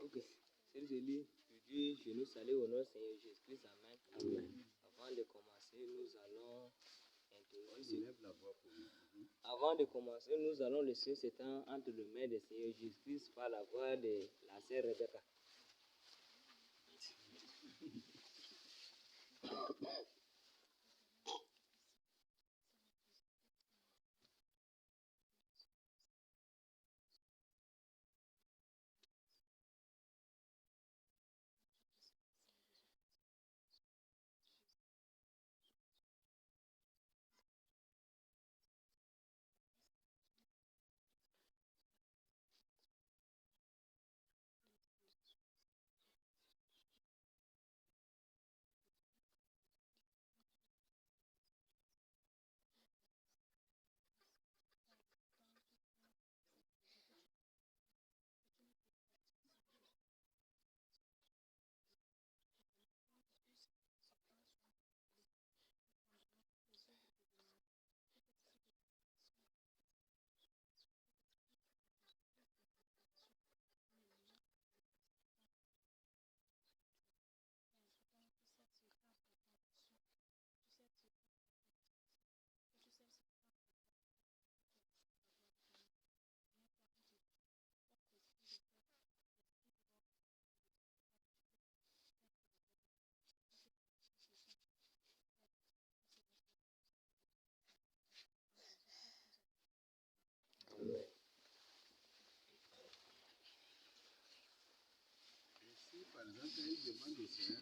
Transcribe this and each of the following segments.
Ok. C'est Zélie, je dis, je nous salue au nom du Seigneur Jésus-Christ. Amen. Amen. Avant de commencer, nous allons Avant de commencer, nous allons laisser ce temps entre les mains du Seigneur Jésus-Christ par la voix de la sœur Rebecca. Si par exemple il demande au Seigneur,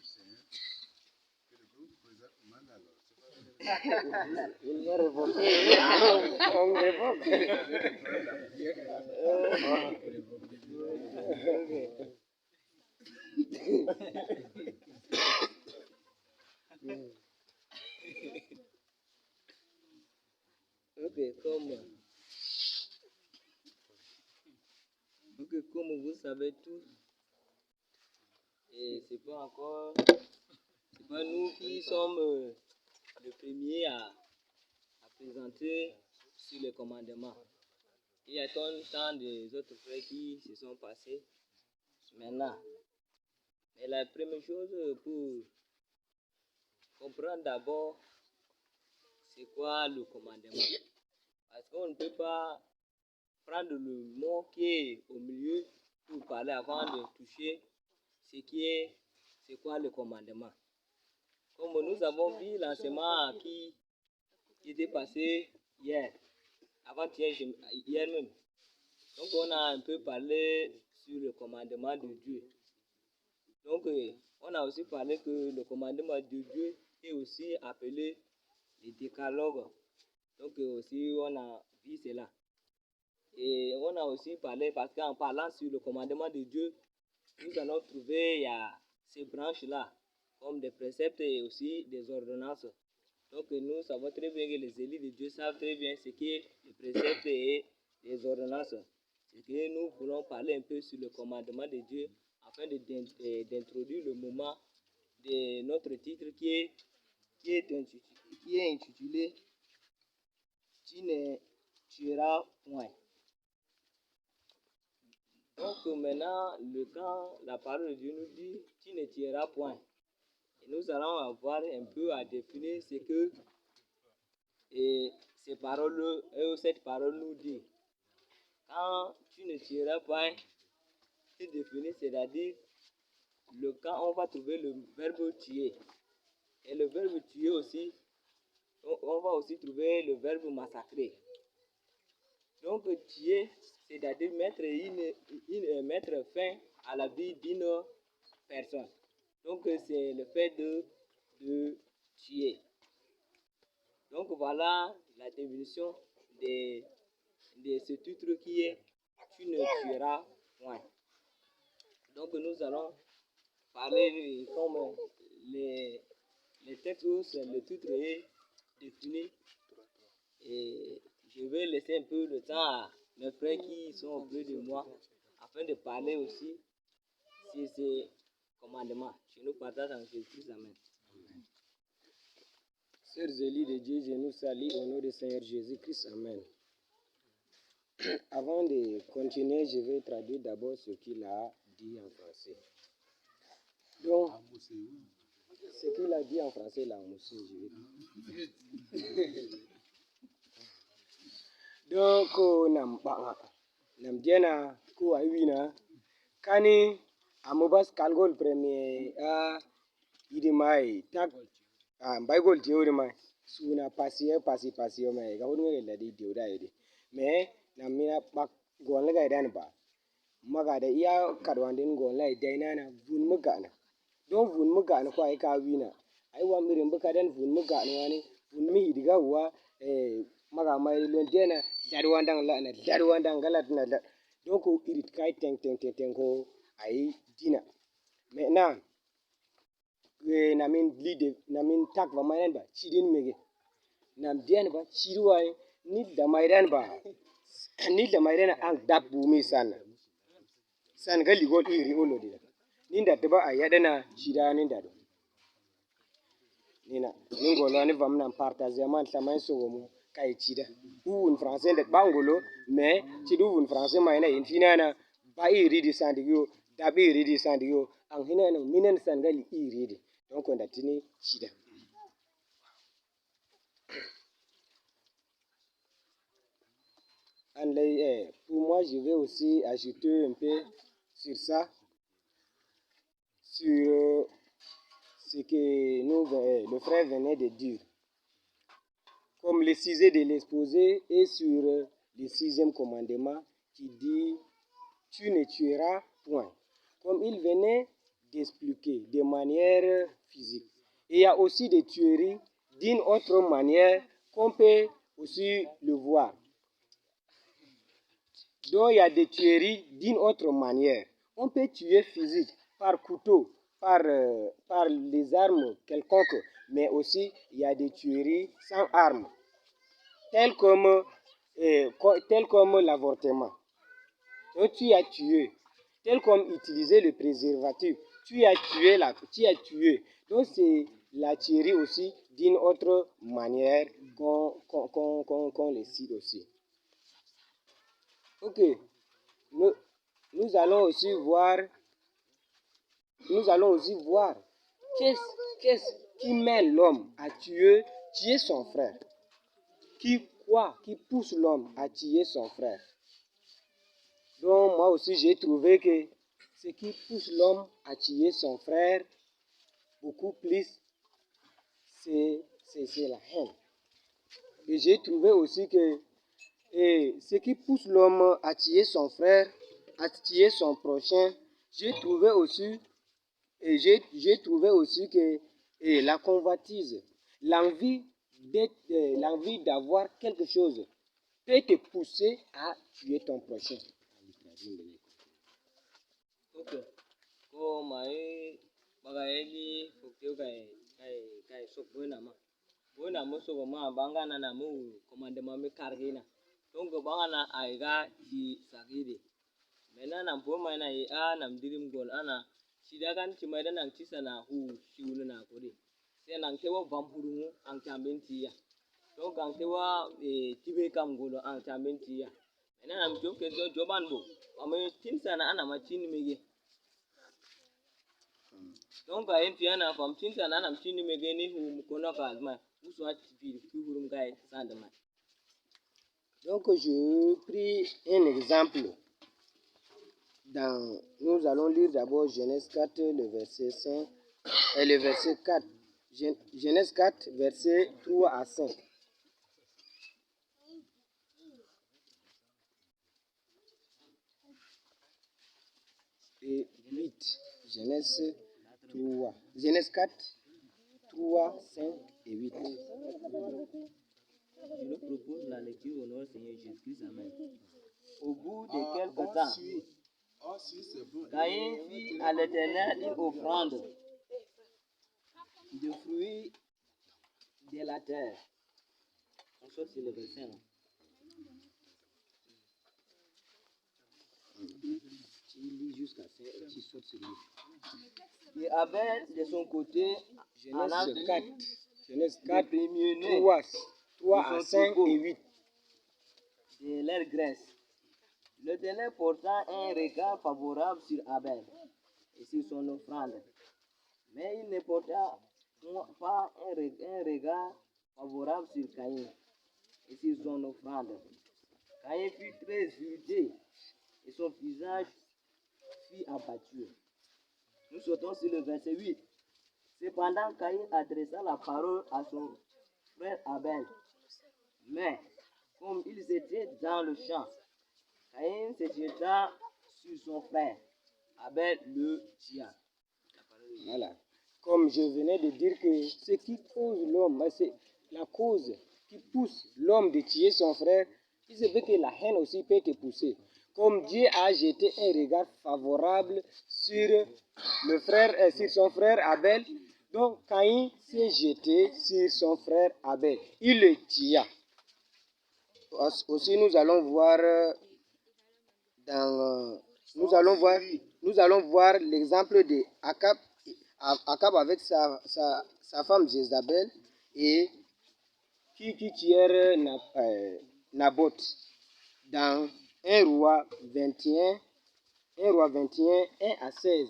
que le groupe présente mal alors, c'est pas Il va révoquer. On révoque. Ok, comme vous savez tous, et c'est pas nous qui sommes les premiers à présenter sur le commandement. Il y a tant des autres frères qui se sont passés maintenant. Mais la première chose pour comprendre d'abord, c'est quoi le commandement. Parce qu'on ne peut pas prendre le mot qui est au milieu pour parler avant de toucher c'est quoi le commandement. Comme nous avons vu l'enseignement qui était passé hier, hier même. Donc on a un peu parlé sur le commandement de Dieu. Donc on a aussi parlé que le commandement de Dieu est aussi appelé le décalogue. Donc aussi on a vu cela. Et on a aussi parlé, parce qu'en parlant sur le commandement de Dieu, nous allons trouver il y a ces branches-là, comme des préceptes et aussi des ordonnances. Donc nous savons très bien que les élus de Dieu savent très bien ce qu'est les préceptes et les ordonnances. C'est que nous voulons parler un peu sur le commandement de Dieu afin d'introduire le moment de notre titre qui est intitulé « Tu ne tueras point ». Donc maintenant, la parole de Dieu nous dit « Tu ne tueras point ». Et nous allons avoir un peu à définir ce que cette parole nous dit. Quand tu ne tueras pas, c'est défini, c'est-à-dire quand on va trouver le verbe tuer. Et le verbe tuer aussi, on va aussi trouver le verbe massacrer. Donc tuer, c'est-à-dire mettre fin à la vie d'une personne. Donc c'est le fait de tuer. Donc voilà la définition de ce titre qui est « Tu ne tueras point ». Donc nous allons parler comme les textes où le titre est défini. Et je vais laisser un peu le temps à mes frères qui sont auprès de moi afin de parler aussi sur ces commandements. Je nous partage en Jésus-Christ. Amen. Sœurs Zélie de Dieu, je nous salue au nom du Seigneur Jésus-Christ. Amen. Avant de continuer, je vais traduire d'abord ce qu'il a dit en français. Donc, ce qu'il a dit en français, là, monsieur, je vais dire. Donc, nam diana ko awina kani amobas kalgol premier a idimai tak baigol diori mai suna pasi mai ga hudu ga di dioda ide me namina bak gol ga idan ba maga da iya kadwandin gol lai dainana vun mugana don vun mugana ko ai ka wina ai wa mirin buka dan vun mugana wani vun mi diga wa maga mai lon dena dadwandang galat na da donc irit kai teng ko ai dina maintenant namin tak va maidan ba chidin mege nam dian ba chirwai ni da maidan ba ni da maidan an dabbu mi san ga ligol iri olodi ni da ba ayadana chida ni da do nina ngolo ni vamna partager man tamay sogomo kai chida un français de bangolo mais chidu un français mayna in finana ba iri di sandigyo da be iri di sandigyo an hinana minen sangali iri di donc on datini chida. Pour moi je vais aussi ajouter un peu sur ça sur ce que le frère venait de dire. Comme le sujet de l'exposé est sur le 6e commandement qui dit « Tu ne tueras point ». Comme il venait d'expliquer de manière physique. Et il y a aussi des tueries d'une autre manière qu'on peut aussi le voir. Donc il y a des tueries d'une autre manière. On peut tuer physique par couteau, par les armes quelconques, mais aussi il y a des tueries sans armes, telles comme l'avortement. Donc tu as tué, tel comme utiliser le préservatif, tu as tué. Donc c'est la tuerie aussi d'une autre manière qu'on le cite aussi. Ok, nous allons aussi voir qu'est-ce qui mène l'homme à tuer son frère. Qui pousse l'homme à tuer son frère. Donc moi aussi j'ai trouvé que ce qui pousse l'homme à tuer son frère beaucoup plus, c'est la haine. Et j'ai trouvé aussi que ce qui pousse l'homme à tuer son frère, à tuer son prochain, j'ai trouvé aussi que la convoitise, l'envie d'avoir quelque chose peut te pousser à tuer ton prochain. Ok. Ko mai bagaeli fokyo kai sok bona mo so ma bangana na mo commandement me kargina donc bangana aiga ti sagide mena na po mai na na dirim gol ana sidagan ti mai dan ti sana hu shiwuna na kodi sai nan tewa vampuru an tambenti ya donc an tewa tibe kam golo an tambenti ya mena na mjo ke joban bo ame tin sana ana machini mege donc a fiana fam tin sana ana machini mege ni hu kono kalma uswa ti furum gai sandama. Donc je pris un exemple. Nous allons lire d'abord Genèse 4, le verset 5 et le verset 4. Genèse 4, verset 3 à 5. Et 8. Genèse 4, 3, 5 et 8. Je nous propose la lecture au nom du Seigneur Jésus-Christ. Amen. Au bout de quelques temps, Caïn fit à l'Éternel une offrande de fruits de la terre. On sort sur le verset. Tu lis jusqu'à ça et tu sautes sur lui. Et Abel, de son côté, Genèse 4, 3 à 5 et 8. De leur graisse. L'Éternel porta un regard favorable sur Abel et sur son offrande. Mais il ne porta pas un regard favorable sur Caïn et sur son offrande. Caïn fut très irrité et son visage fut abattu. Nous sautons sur le verset 8. Cependant, Caïn adressa la parole à son frère Abel. Mais, comme ils étaient dans le champ, Caïn se jeta sur son frère. Abel le tua. Voilà. Comme je venais de dire que ce qui cause l'homme, c'est la cause qui pousse l'homme de tuer son frère, il se peut que la haine aussi peut te pousser. Comme Dieu a jeté un regard favorable sur le frère, sur son frère Abel, donc Caïn s'est jeté sur son frère Abel. Il le tua. Aussi, nous allons voir nous allons voir l'exemple de Akab avec sa femme Jézabel et qui tuèrent Naboth dans 1 roi 21, 1 roi 21, 1 à 16.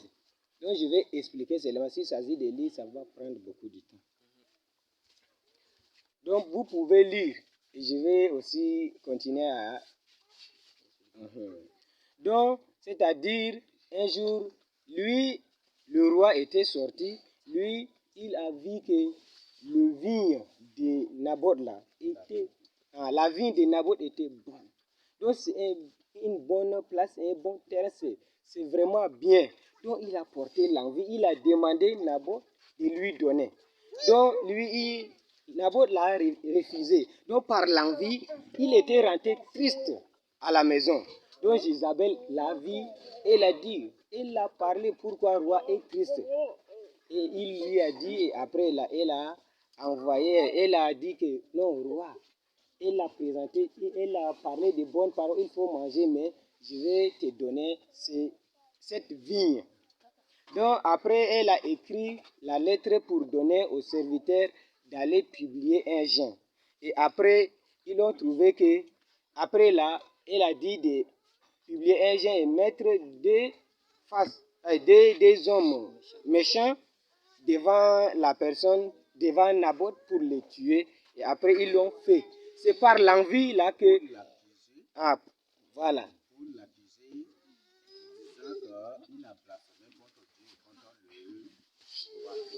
Donc je vais expliquer seulement. S'il s'agit de lire, ça va prendre beaucoup de temps. Donc vous pouvez lire. Et je vais aussi continuer à... Donc, c'est-à-dire, un jour, lui, le roi était sorti. Lui, il a vu que le vigne de Naboth là était... la vigne de Naboth était bonne. Donc, c'est une bonne place, un bon terrain, c'est vraiment bien. Donc, il a porté l'envie. Il a demandé Naboth de lui donner. Donc, lui, Naboth l'a refusé. Donc, par l'envie, il était rentré triste à la maison. Donc, Isabelle l'a vu et l'a dit. Il a parlé pourquoi le roi est triste. Et il lui a dit, et après, elle a envoyé, elle a dit que non, roi. Elle a présenté, elle a parlé de bonnes paroles. Il faut manger, mais je vais te donner cette vigne. Donc, après, elle a écrit la lettre pour donner aux serviteurs d'aller publier un jeûne. Et après, ils ont trouvé que, après là, elle a dit de publier un jeûne et mettre des hommes méchants devant la personne, devant Naboth pour les tuer. Et après, ils l'ont fait. C'est par l'envie là que... Ah, voilà. Pour l'accuser, disant qu'il a blasphémé contre Dieu et contre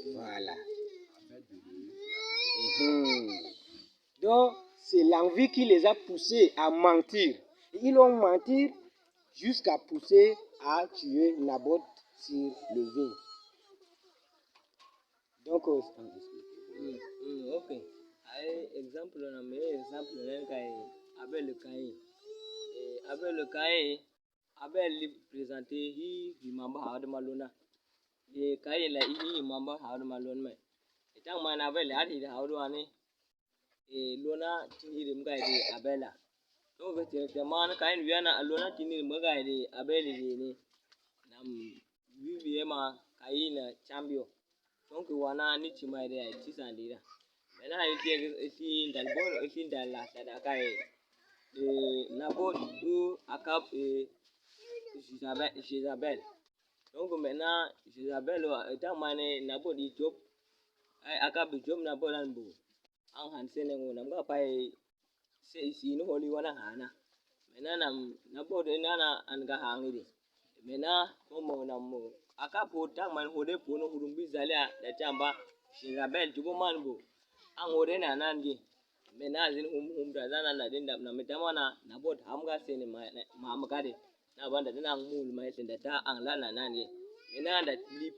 le roi. Voilà. Afin de le Donc, c'est l'envie qui les a poussés à mentir. Et ils ont menti jusqu'à pousser à tuer Naboth sur le vin. Donc, ok. Exemple, on a meilleur exemple d'un Abel le Caïn. Abel le Caïn, Abel lui présenté, il m'a pas de malona. Et Caïn là, il m'a pas de malona. Et tant que Abel a dit et lona tini de mga Abela. Donc, c'est man Caïn vient à lona tini de mga Abel ni nam vivement Caïn champion. Donc, wana ni chima de tisandira. Maintenant, ici dans la Sadakaï. Naboth ou Akab et Jézabel. Donc maintenant, Jézabel étant mané Naboth dit Job, Akab Job Naboth an bu. An hansen ngo namga pai se isi no holi wana hana. Maintenant Naboth nana an ga hangiri. Maintenant comme namu Akab tang man hode pono hurumbi zalia da tamba Jézabel tubo man bu. An hode na nangi. Maintenant zin da zana na din da na mitamana Naboth hamga sene ma makade na banda dina mul mai sen da ta an la na nani ina da bi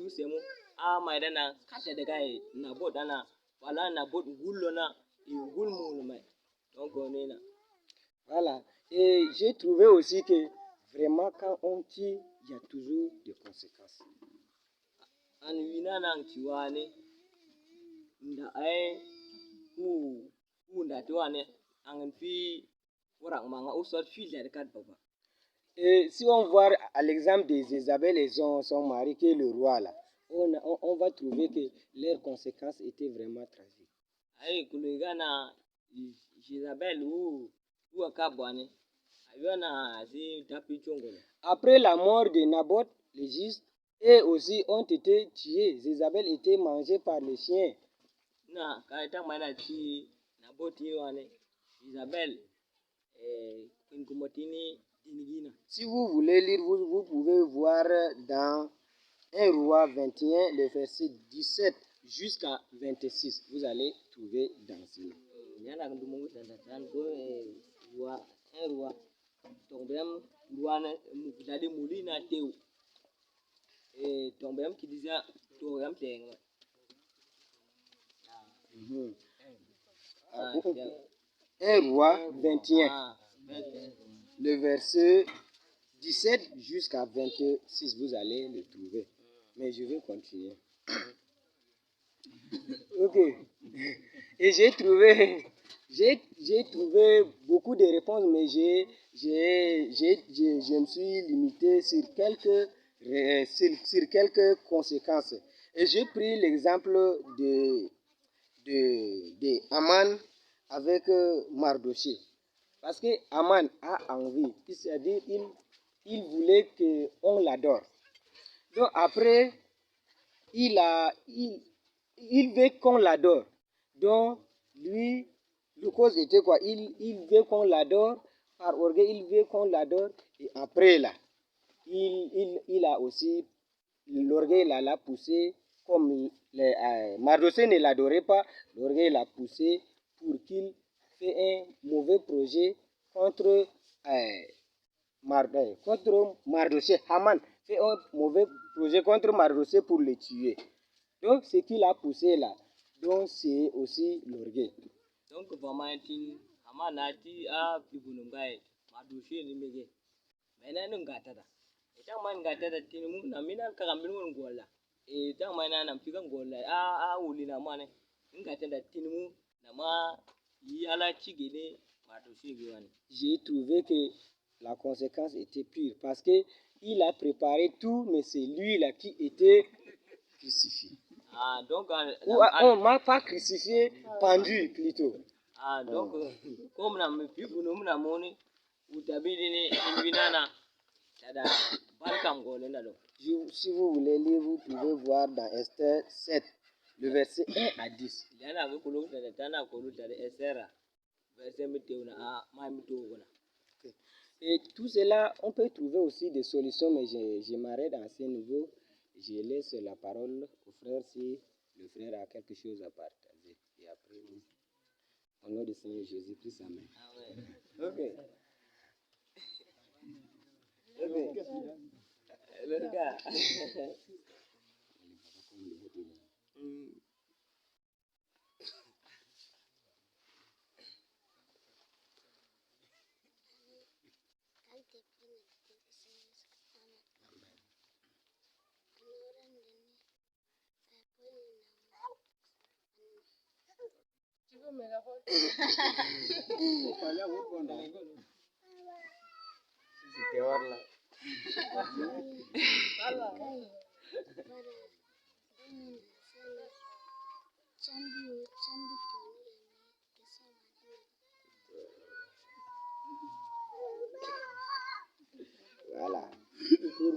usemu a mai dana kata da gai Naboth dana wala Naboth gullo na gul mul mai donc on est là. Voilà. Et j'ai trouvé aussi que vraiment quand on tue, il y a toujours des conséquences. An wina nan ciwane nda ai ku nda tuwane an fi orang manga usot fi da kat baba. Et si on voit à l'exemple de Jézabel et son mari qui est le roi là, on va trouver que leurs conséquences étaient vraiment tragiques. Aïe, Kulugana, Jézabel ou Akabwane, Après la mort de Naboth, les justes, eux aussi ont été tués. Jézabel était mangée par les chiens. Si vous voulez lire, vous pouvez voir dans 1 Roi 21, le verset 17 jusqu'à 26. Vous allez trouver dans cela. Mhm. 1 Roi 21, le verset 17 jusqu'à 26, vous allez le trouver. Mais je vais continuer. Ok. Et j'ai trouvé beaucoup de réponses, mais je me suis limité sur quelques conséquences. Et j'ai pris l'exemple de Haman avec Mardoché. Parce que Haman a envie, c'est-à-dire il voulait qu'on l'adore. Donc après, il veut qu'on l'adore. Donc lui, le cause était quoi? Il veut qu'on l'adore, par orgueil, il veut qu'on l'adore. Et après là, il a aussi, l'orgueil l'a poussé, comme Mardoché ne l'adorait pas, l'orgueil l'a poussé pour qu'il fait un mauvais projet contre Mardoché. Haman fait un mauvais projet contre Mardoché pour le tuer. Donc, ce qui l'a poussé là, donc c'est aussi l'orgueil. Donc, vraiment, Haman a dit à Pibunungai, Mardoché ni mege. Mais non, gâtada. Et tant man gâtada, tinimu, na mina karambinou ngola. Et tant man na pika ngola, ulina mane. Ngâtada, tinimu, na ma yala chigene, Mardoché giwani. J'ai trouvé que la conséquence était pire parce que il a préparé tout, mais c'est lui là qui était crucifié. Donc, on m'a pas crucifié, pendu plutôt. Donc, comme on a pu vous nommer, vous avez si vous voulez lire, vous pouvez voir dans Esther 7, le verset 1 à 10. Et tout cela, on peut trouver aussi des solutions, mais je m'arrête à ce niveau. Je laisse la parole au frère si le frère a quelque chose à partager. Et après, au nom du Seigneur Jésus-Christ, amen. Ok. Le gars. Tu veux me la rôle? C'était hors là. Voilà. Pour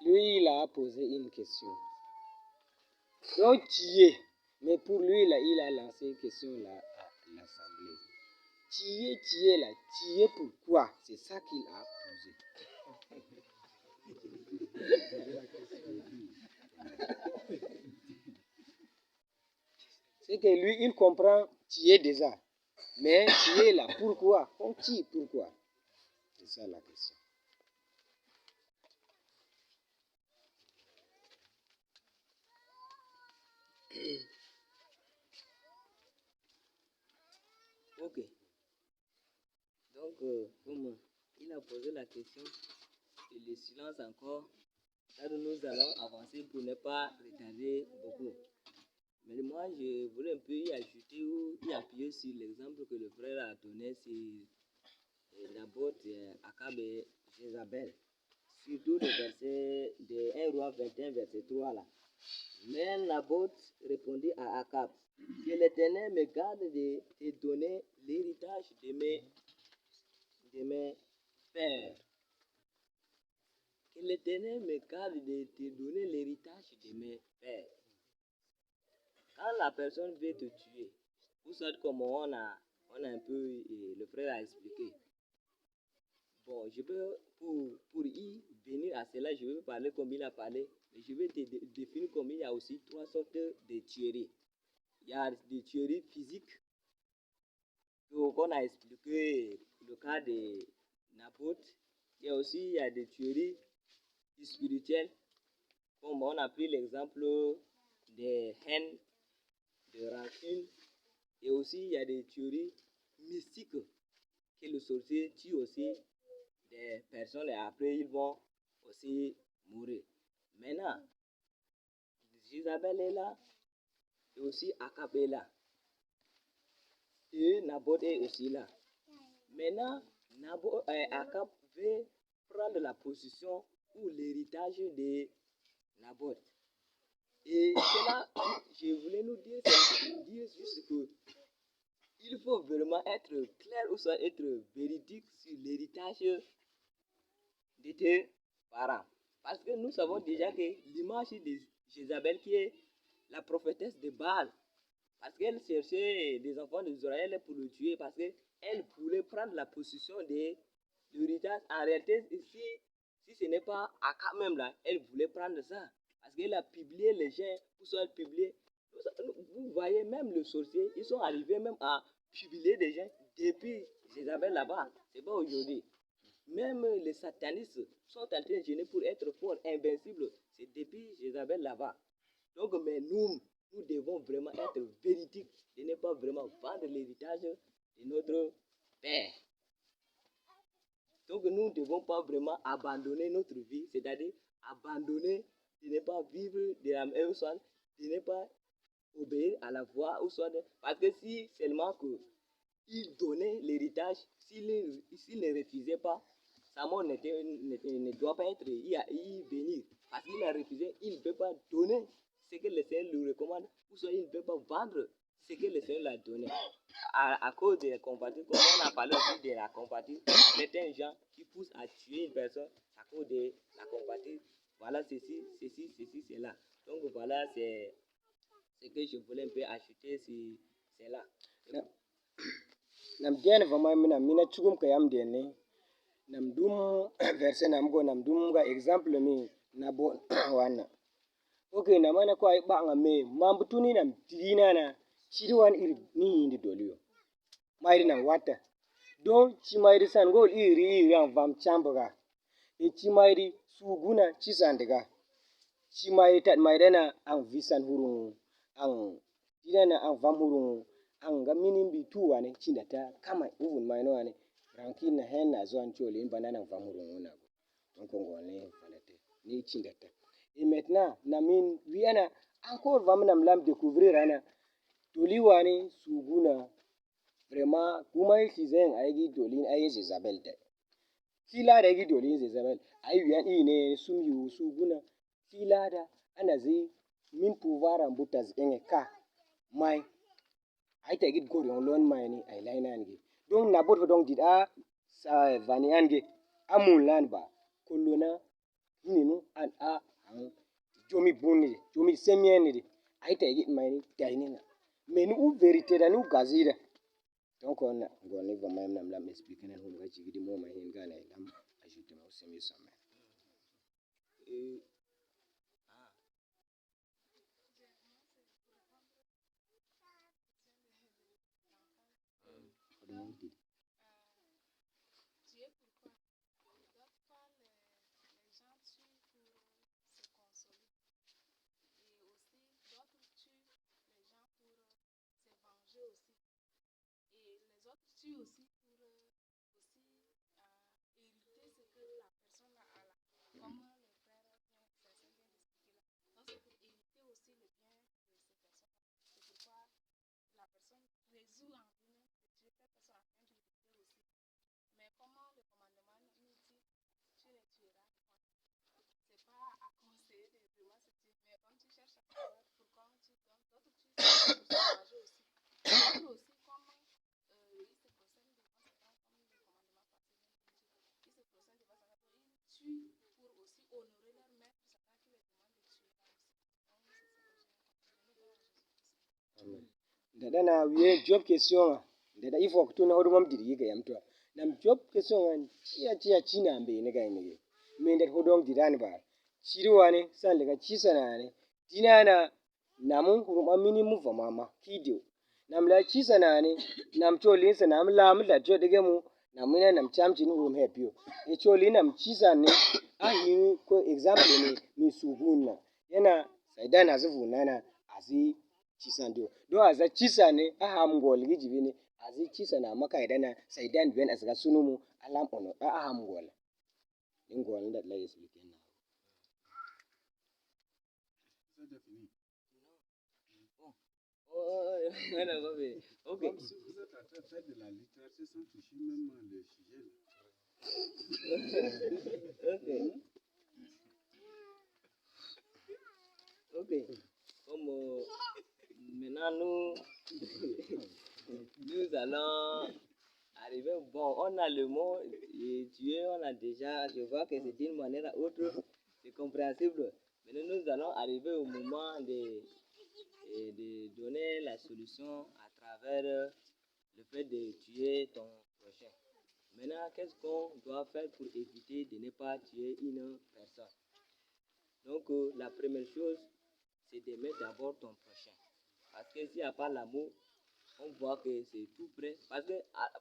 lui, il a posé une question. Donc, tu es. Mais pour lui, là, il a lancé une question là, à l'Assemblée. Tu es là. Tu es pourquoi? C'est ça qu'il a posé. C'est que lui, il comprend tu es déjà. Mais tu es là. Pourquoi? Pourquoi? C'est ça la question. Ok. Donc, comme il a posé la question, et le silence encore, là nous allons avancer pour ne pas retarder beaucoup. Mais moi, je voulais un peu y ajouter ou y appuyer sur l'exemple que le frère a donné sur Naboth, Akab et Jézabel. Surtout le verset de 1 Roi 21, verset 3 là. Mais Naboth répondit à Akab, que l'Éternel me garde de te donner l'héritage de mes de mes pères. Que l'Éternel me garde de te donner l'héritage de mes pères. Quand la personne veut te tuer, vous savez comment on a un peu, le frère a expliqué. Bon, je peux, pour y venir à cela, je vais parler comme il a parlé, mais je vais te définir comme il y a aussi 3 sortes de tueries. Il y a des tueries physiques, qu'on a expliqué le cas de Naboth. Et aussi, il y a des tueries spirituelles, comme on a pris l'exemple des haines, de rancune. Et aussi, il y a des tueries mystiques, que le sorcier tue aussi des personnes et après ils vont aussi mourir. Maintenant, Isabelle est là et aussi Akab est là. Et Naboth est aussi là. Maintenant, Akab veut prendre la position ou l'héritage de Naboth. Et cela, je voulais nous dire juste que il faut vraiment être clair ou soit être véridique sur l'héritage de tes parents. Parce que nous savons déjà que l'image de Jézabel qui est la prophétesse de Baal, parce qu'elle cherchait des enfants d'Israël pour le tuer, parce qu'elle voulait prendre la position de l'héritage. En réalité, si ce n'est pas Akab même là, elle voulait prendre ça. Parce qu'elle a publié les gens, pour soit publié. Vous voyez, même le sorcier, ils sont arrivés même à publier des gens depuis Jézabel là-bas. C'est pas aujourd'hui. Même les satanistes sont en train de gêner pour être forts, invincibles. C'est depuis Jézabel là-bas. Donc, mais nous devons vraiment être véridiques et ne pas vraiment vendre l'héritage de notre Père. Donc, nous ne devons pas vraiment abandonner notre vie, c'est-à-dire abandonner de ne pas vivre de la même façon, de ne pas obéir à la voix ou soit parce que si seulement que il donnait l'héritage, s'il ne refusait pas, sa mort ne doit pas être y venir. Parce qu'il a refusé, il ne peut pas donner ce que le Seigneur lui recommande, ou soit il ne peut pas vendre ce que le Seigneur lui a donné. À cause de la compatie, comme on a parlé aussi de la compatie, certains gens qui poussent à tuer une personne à cause de la compatie. Voilà ceci, cela. Donc voilà, c'est ce que je voulais un peu ajouter sur cela. Nam diana vama mina chugum kayam dene. Nam dum verse nam go nam dum ga example mi Nabot wana. Okay, namana ko ay ba nga me mambutuni nam tigina na chiriwan iri ni indi dolio. Mayri nam wata. Don chimayri san gol iri an vam chambaga. E chimayri suguna chisandiga. Chimayri tat maydana an visan hurung an dinana an vam hurung an ga minin bi tuwane chindata kama uvun mayno ane rankin na hen na zo an chole in banana vam hurung na go. Donc on ne fanate ni chindata. Et maintenant namin wiana encore vam nam lam découvrir ana toliwani suguna vraiment kumai kizen aygi dolin ayi Jezabel de. Kila da gi dolin Jezabel ayi wian ine sumyu suguna kila da ana zi min pouvoir en butaz enge ka mai ay ta git gor yon lon mai ni ay laina ange donc na bot donc dit a sa vani ange amun lan ba kulluna hininu an a an jomi bonni jomi semieni di ay ta git mai ni dainina mais nous vérité da nous gazira donc on a goni va même nam lam expliquer nan hum ga jigi mo ma hin ga na lam ajouter ma semi sama Tu es pourquoi? D'autres fois, les gens tuent pour se consoler. Et aussi, d'autres tuent les gens pour se venger aussi. Et les autres tuent aussi pour aussi hériter ce que la personne a là. Comme le frère vient d'expliquer là. Donc, c'est pour hériter aussi le bien de ces personnes. C'est pourquoi la personne résout en lui-même de tuer cette personne afin d'hériter aussi. Mais comment le commandement nous dit, tu ne tueras point. C'est pas à conseiller de vraiment se tuer. Mais comme tu cherches à savoir pourquoi on tue, donc d'autres tuent pour se venger aussi. D'autres aussi, comme il se procède devant Satan, comme le commandement passé. honorer leur maître, c'est pas qui les demande de tuer là aussi. Donc, c'est ce que j'ai compris. Amen. Dada na wiye job question dada ifo kutu na hodum diri ga yam to nam job question an chia china be ne ga ne me ndat hodong diran ba chirwani san daga chisana ne dinana namun hurum amini mu fa mama kidio nam la chisana ne nam cholin sa nam la mu la jo dige mu namina nam cham chin hurum hepio e cholin nam chisane a yi ko example ne ni subunna yana saidan azufu nana azi chisandio do aza chisane aham gol gijibini azi chisana maka idana saidan ben asga sunumu alam ono aham gol ingol ndat la yesu kenna C'est déjà fini. On a pas fait. Ok. Comme si vous êtes en train de faire de la littérature sans toucher même le sujet. Ok. Ok. Comme maintenant nous allons arriver. Bon, on a le mot tuer, on a déjà. Je vois que c'est d'une manière autre, c'est compréhensible. Maintenant nous allons arriver au moment de donner la solution à travers le fait de tuer ton prochain. Maintenant, qu'est-ce qu'on doit faire pour éviter de ne pas tuer une personne? Donc, la première chose, c'est d'aimer d'abord ton prochain. Parce que s'il n'y a pas l'amour, on voit que c'est tout près. Parce que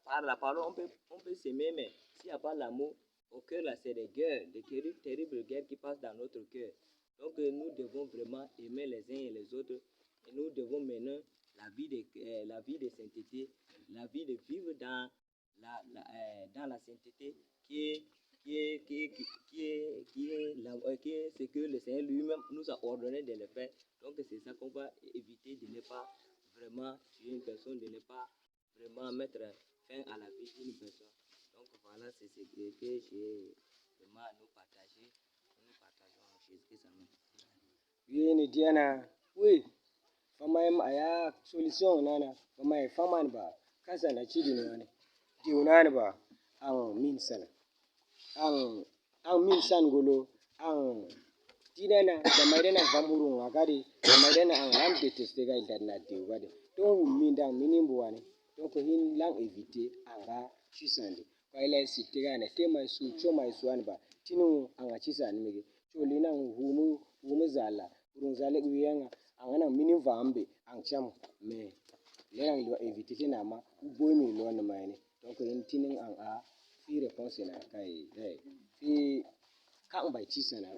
par la parole, on peut s'aimer, mais s'il n'y a pas l'amour, au cœur, là, c'est des guerres, des terribles guerres qui passent dans notre cœur. Donc, nous devons vraiment aimer les uns et les autres. Et nous devons mener la vie de sainteté, la vie de vivre dans la sainteté qui est ce que le Seigneur lui-même nous a ordonné de le faire. Donc, c'est ça qu'on va éviter de ne pas vraiment tuer une personne, de ne pas vraiment mettre fin à la vie d'une personne. Donc, voilà, c'est ce que j'ai vraiment à nous partager. Nous partageons Jésus-Christ. Amen. wiye ne diana we famayem aya solution nana famay faman ba kasa na chidi ne diunan ba ang min sana ang min san golo ang dinana da maidana vamburu ngakadi da maidana ang ram deteste ga ildan diu gade don min dan minimbo wane don ko hin lang evite anga chisande kwa ila sitega na tema su choma isuan ba tinu anga chisane mege cholina humu zala urun zale guyanga anga minim vambe ang cham me lerang lo evite tinama boy mi lo na mane donc hin tinin ang a fi réponse na kai fi kang bai chisana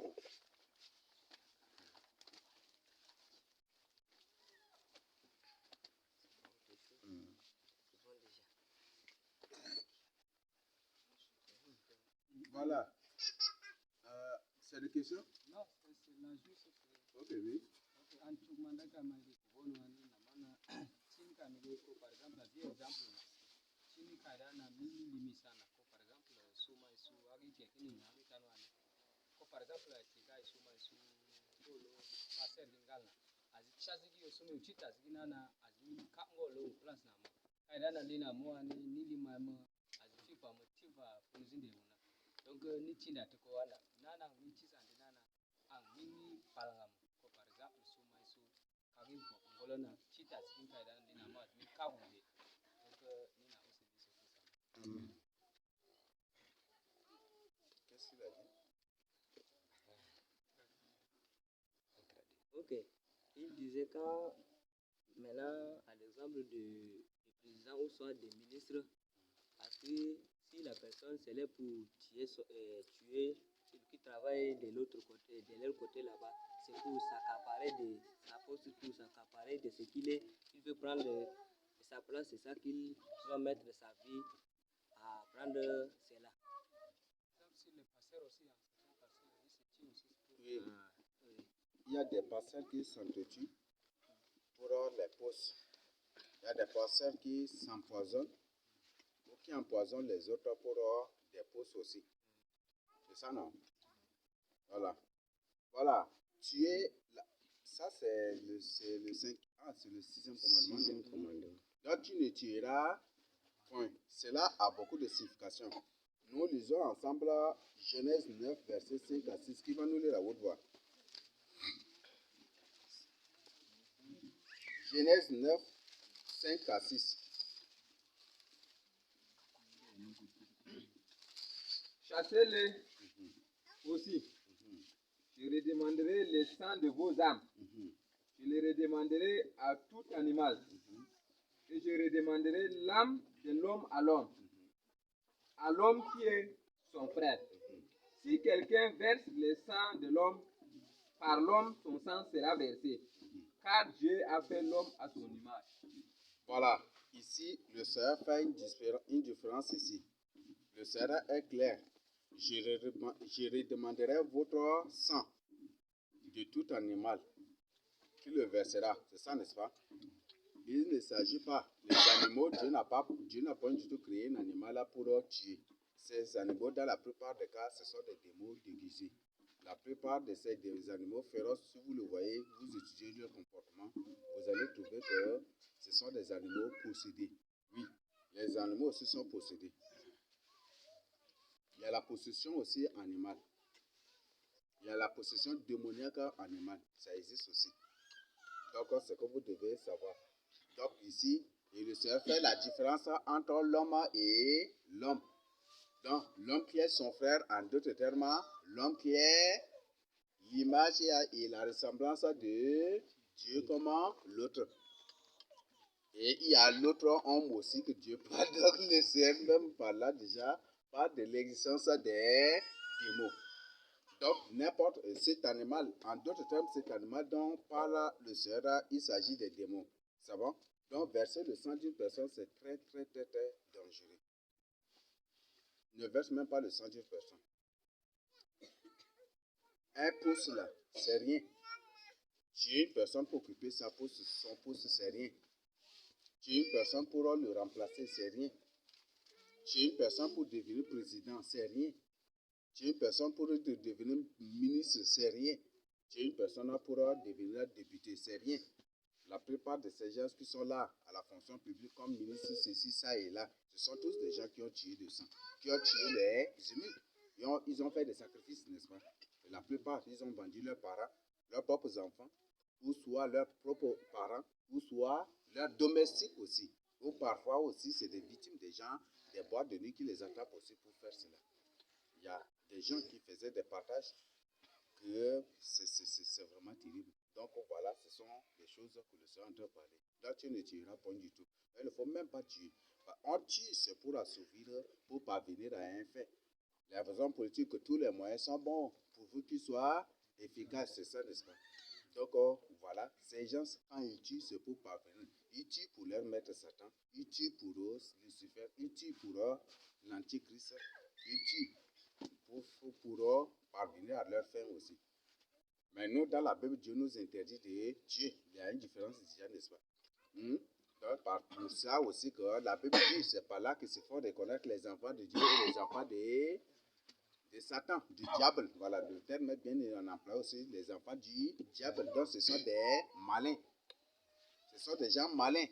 Voilà. C'est des questions? Non, c'est la juste. Ok, oui. En tout monde qui a mangé pour nous, namana chini kamile ko par exemple la vie exemple chini kada na mimi limisana ko par exemple suma isu agi tekini na mitano ani ko par exemple tika suma isu dolo passer dingala azi chazigi yo suma uchita zigina na azi kango lo plans na mo kada na lina mo ani nili mama azi fifa mo tiva punzinde una donc ni tinda to ko wala nana ni chisa ndinana ang mimi palangam ko par exemple suma isu kagi bo ngolona chita zigin kada lina mo azi kawunde donc nina aussi amen Qu'est-ce qu'il a dit? Ok. Il disait quand, maintenant, à l'exemple du président ou soit des ministres, parce que si la personne c'est là pour tuer celui qui travaille de l'autre côté, de leur côté là-bas, c'est pour s'accaparer de sa poste, pour s'accaparer de ce qu'il est, il veut prendre de sa place, c'est ça qu'il va mettre sa vie à prendre cela. si les passeurs aussi en certains passeurs ils se tuent aussi Oui. Oui. Il y a des pasteurs qui s'entretuent pour les postes. Il y a des pasteurs qui s'empoisonnent ou qui empoisonnent les autres pour des postes aussi. C'est ça, non? Voilà. Voilà. Ça, c'est le 5. Ah, c'est le 6e commandement. sixième commandement Donc, tu ne tueras point. Cela a beaucoup de significations. Nous lisons ensemble Genèse 9, verset 5 à 6. Qui va nous lire à haute voix? Genèse 9, 5 à 6. Chassez-les aussi. Je redemanderai le sang de vos âmes. Je le redemanderai à tout animal. Et je redemanderai l'âme de l'homme à l'homme qui est son frère. Si quelqu'un verse le sang de l'homme, par l'homme son sang sera versé. Car Dieu a fait l'homme à son image. Voilà, ici, le Seigneur fait une différence ici. Le Seigneur est clair. Je redemanderai votre sang de tout animal qui le versera. C'est ça, n'est-ce pas? Il ne s'agit pas. Les animaux, Dieu n'a pas du tout créé un animal là pour tuer. Ces animaux, dans la plupart des cas, ce sont des démons déguisés. La plupart de ces animaux féroces, si vous le voyez, vous étudiez leur comportement, vous allez trouver que ce sont des animaux possédés. Oui, les animaux aussi sont possédés. Il y a la possession aussi animale. Il y a la possession démoniaque animale. Ça existe aussi. Donc, c'est ce que vous devez savoir. Donc, ici, le Seigneur fait la différence entre l'homme et l'homme. Donc, l'homme qui est son frère, en d'autres termes, l'homme qui est l'image et la ressemblance de Dieu comme l'autre. Et il y a l'autre homme aussi que Dieu parle. Donc, le Seigneur même par là déjà parle de l'existence des démons. Donc, n'importe cet animal, en d'autres termes, cet animal dont parle le Seigneur, il s'agit des démons. Ça va? Donc, verser le sang d'une personne, c'est très, très, très, très dangereux. Ne verse même pas le sang d'une personne. Un pouce là, c'est rien. Tuer une personne pour occuper son pouce, c'est rien. Tuer une personne pour le remplacer, c'est rien. Tuer une personne pour devenir président, c'est rien. Tuer une personne pour devenir ministre, c'est rien. Tuer une personne pour devenir député, c'est rien. La plupart de ces gens qui sont là à la fonction publique comme ministre, ceci, ça et là, ce sont tous des gens qui ont tué de sang, qui ont tué les humains. Ils ont fait des sacrifices, n'est-ce pas? Et la plupart, ils ont vendu leurs parents, leurs propres enfants, ou soit leurs propres parents, ou soit leurs domestiques aussi. Ou parfois aussi, c'est des victimes des gens, des boîtes de nuit qui les attrapent aussi pour faire cela. Il y a des gens qui faisaient des partages que c'est vraiment terrible. Donc voilà, ce sont des choses que le Seigneur est en train de parler. Là, tu ne tueras pas du tout. Il ne faut même pas tuer. On tue, c'est pour assouvir, pour parvenir à un fait. La raison politique que tous les moyens sont bons pour qu'ils soient efficaces, c'est ça, n'est-ce pas? Donc voilà, ces gens, quand ils tuent, c'est pour parvenir. Ils tuent pour leur maître Satan, ils tuent pour eux, Lucifer, ils tuent pour eux, l'Antichrist, ils tuent pour parvenir à leur fin aussi. Mais nous, dans la Bible, Dieu nous interdit de tuer. Il y a une différence ici, n'est-ce pas? Donc, par ça aussi que la Bible dit, c'est par là que se font reconnaître les enfants de Dieu et les enfants de Satan, du diable. Voilà, le terme est bien en emploi aussi, les enfants du diable. Donc, ce sont des malins. Ce sont des gens malins.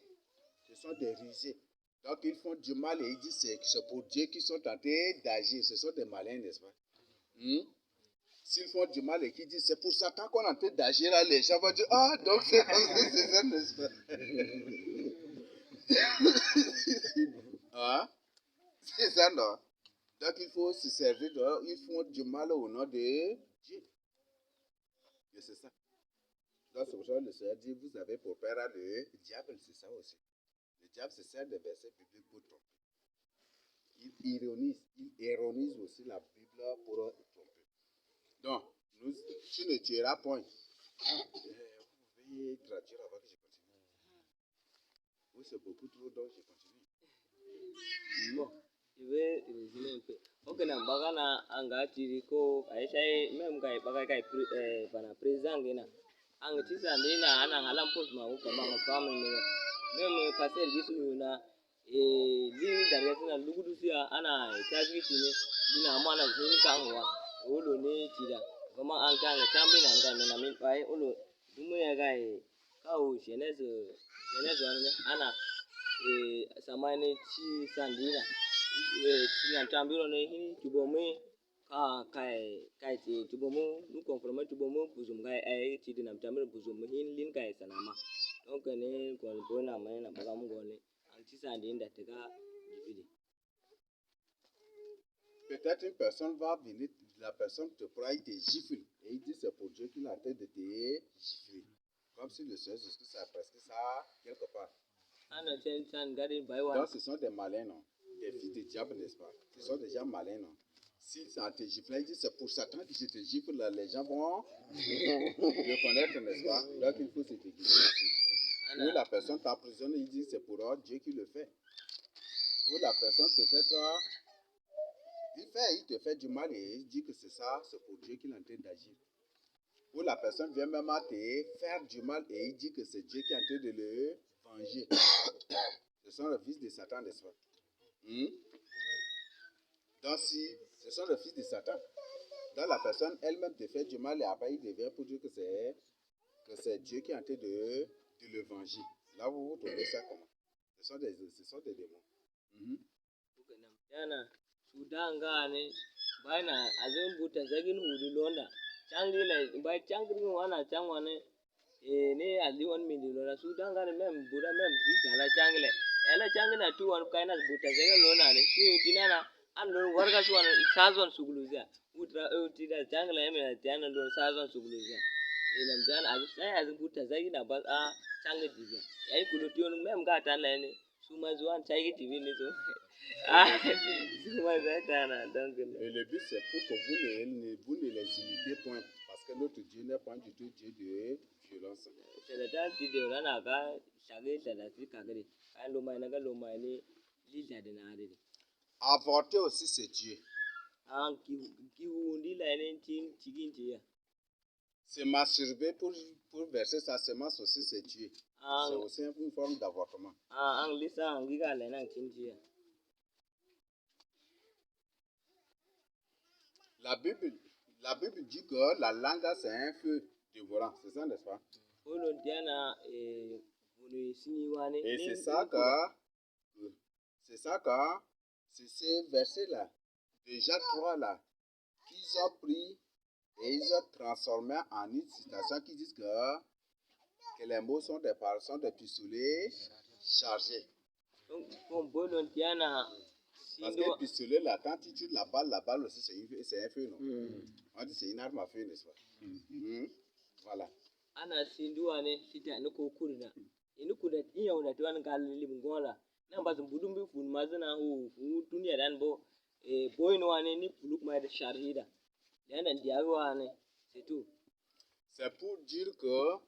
Ce sont des rusés. Donc, ils font du mal et ils disent que c'est pour Dieu qu'ils sont tentés d'agir. Ce sont des malins, n'est-ce pas? S'ils font du mal et qu'ils disent c'est pour Satan qu'on est en train d'agir, là, les gens vont dire ah, donc c'est ça, n'est-ce pas? Ah, c'est ça, non? Donc il faut se servir de. Ils font du mal au nom de Dieu. Et c'est ça. Donc c'est pour ça que le Seigneur dit vous avez pour père le diable, c'est ça aussi. Le diable se sert des versets bibliques pour tromper. Il ironise aussi la Bible pour tromper. Donc, tu ne tueras point. Vous pouvez traduire avant que je continue. Oui, c'est beaucoup trop, donc je continue. Bon, je vais résumer un peu. Ok, na bagana anga tiri ko aisha même kai bagai kai bana président gina. Anga tisa ndina ana halam post ma ko kama family même passer gisu na lini daga suna lugudu siya ana taji tini dina mana zuni kanwa olo ne tida kuma an kan chambi na nda mena min pai olo dumu ya gai kawo Genèse ana samane chi sandina Sinan tambiro ne hini tubomu kai ti tubomu nu konfirma tubomu buzum kai ai ti dinam tambiro buzum hin lin kai sanama donc ne kon bona mai na bagam gone anti sande inda tega dibidi. Peut-être une personne va venir, la personne te prend, il te gifle et il dit c'est pour Dieu qu'il a en train de te gifler. Comme si le Seigneur Jésus ça presque ça quelque part. Donc ce sont des malins, non? Des fils de diable, n'est-ce pas? Ce sont des gens malins, non? Si ça te gifle, il dit c'est pour Satan que je te gifle, là, les gens vont le connaître, n'est-ce pas? Donc il faut se déguiser aussi. Ou la personne t'emprisonne, il dit c'est pour Dieu qui le fait. Ou la personne peut-être, il te fait du mal et il dit que c'est ça, c'est pour Dieu qu'il est en train d'agir. Ou la personne vient même à te faire du mal et il dit que c'est Dieu qui est en train de le venger. Ce sont les fils de Satan, n'est-ce pas? Donc si ce sont les fils de Satan, donc la personne elle-même te fait du mal et après il devient pour dire que c'est Dieu qui est en train de le venger. Là vous trouvez ça comment? Ce sont des démons. Sudangane baina azin buta zagin hudu londa changile bai changri wana changwane ne ali 1 million londa sudangane mem buda mem fiskala changle ela changina tu wan kaina buta zagin londa ne su dinana an lon warga su wan sazon suguluza utra utida changle eme tiana lon sazon suguluza nam dan azin buta zagina ba a changle diga ai kulotion mem gata ne su mazuan chagi tv ne so. Et le but c'est pour que vous ne les imitez point, parce que notre Dieu n'est pas du tout Dieu de violence. Avorter aussi c'est Dieu. Se masturber pour verser sa semence aussi c'est Dieu. C'est aussi une forme d'avortement. La Bible dit que la langue c'est un feu dévorant, c'est ça n'est-ce pas? Et c'est ça que c'est ces versets-là, déjà 3 là, qu'ils ont pris et ils ont transformé en une citation qui dit que les mots sont des pistolets chargés. Parce que pistolet là, quand tu tues la balle aussi c'est un feu, non? On dit c'est une arme à feu, n'est-ce pas? Voilà. Ana sinduane sita no kokurina inu kuda iya una tuan galili mgola namba zumbudumbi fun mazana hu dunia dan bo boy no ane ni puluk ma de charida yana diago ane c'est tout. C'est pour dire que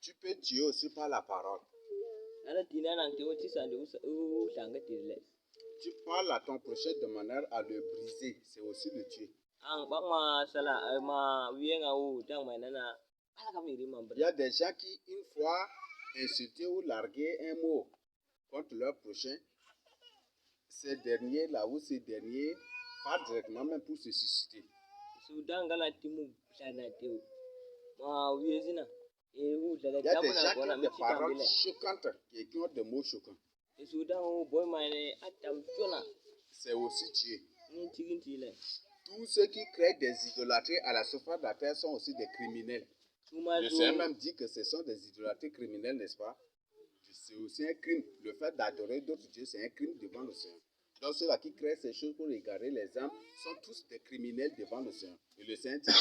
tu peux tuer aussi par la parole. Tu parles à ton prochain de manière à le briser, c'est aussi le tuer. Il y a des gens qui, une fois insulté ou largué un mot contre leur prochain, ces derniers là ou ces derniers partent directement même pour se susciter. Il y a des gens qui ont des paroles choquantes et qui ont des mots choquants. C'est aussi tuer. Tous ceux qui créent des idolâtries à la surface de la terre sont aussi des criminels. Le Seigneur même dit que ce sont des idolâtries criminelles, n'est-ce pas? C'est aussi un crime. Le fait d'adorer d'autres dieux, c'est un crime devant le Seigneur. Donc ceux-là qui créent ces choses pour égarer les âmes sont tous des criminels devant le Seigneur. Et le Seigneur dit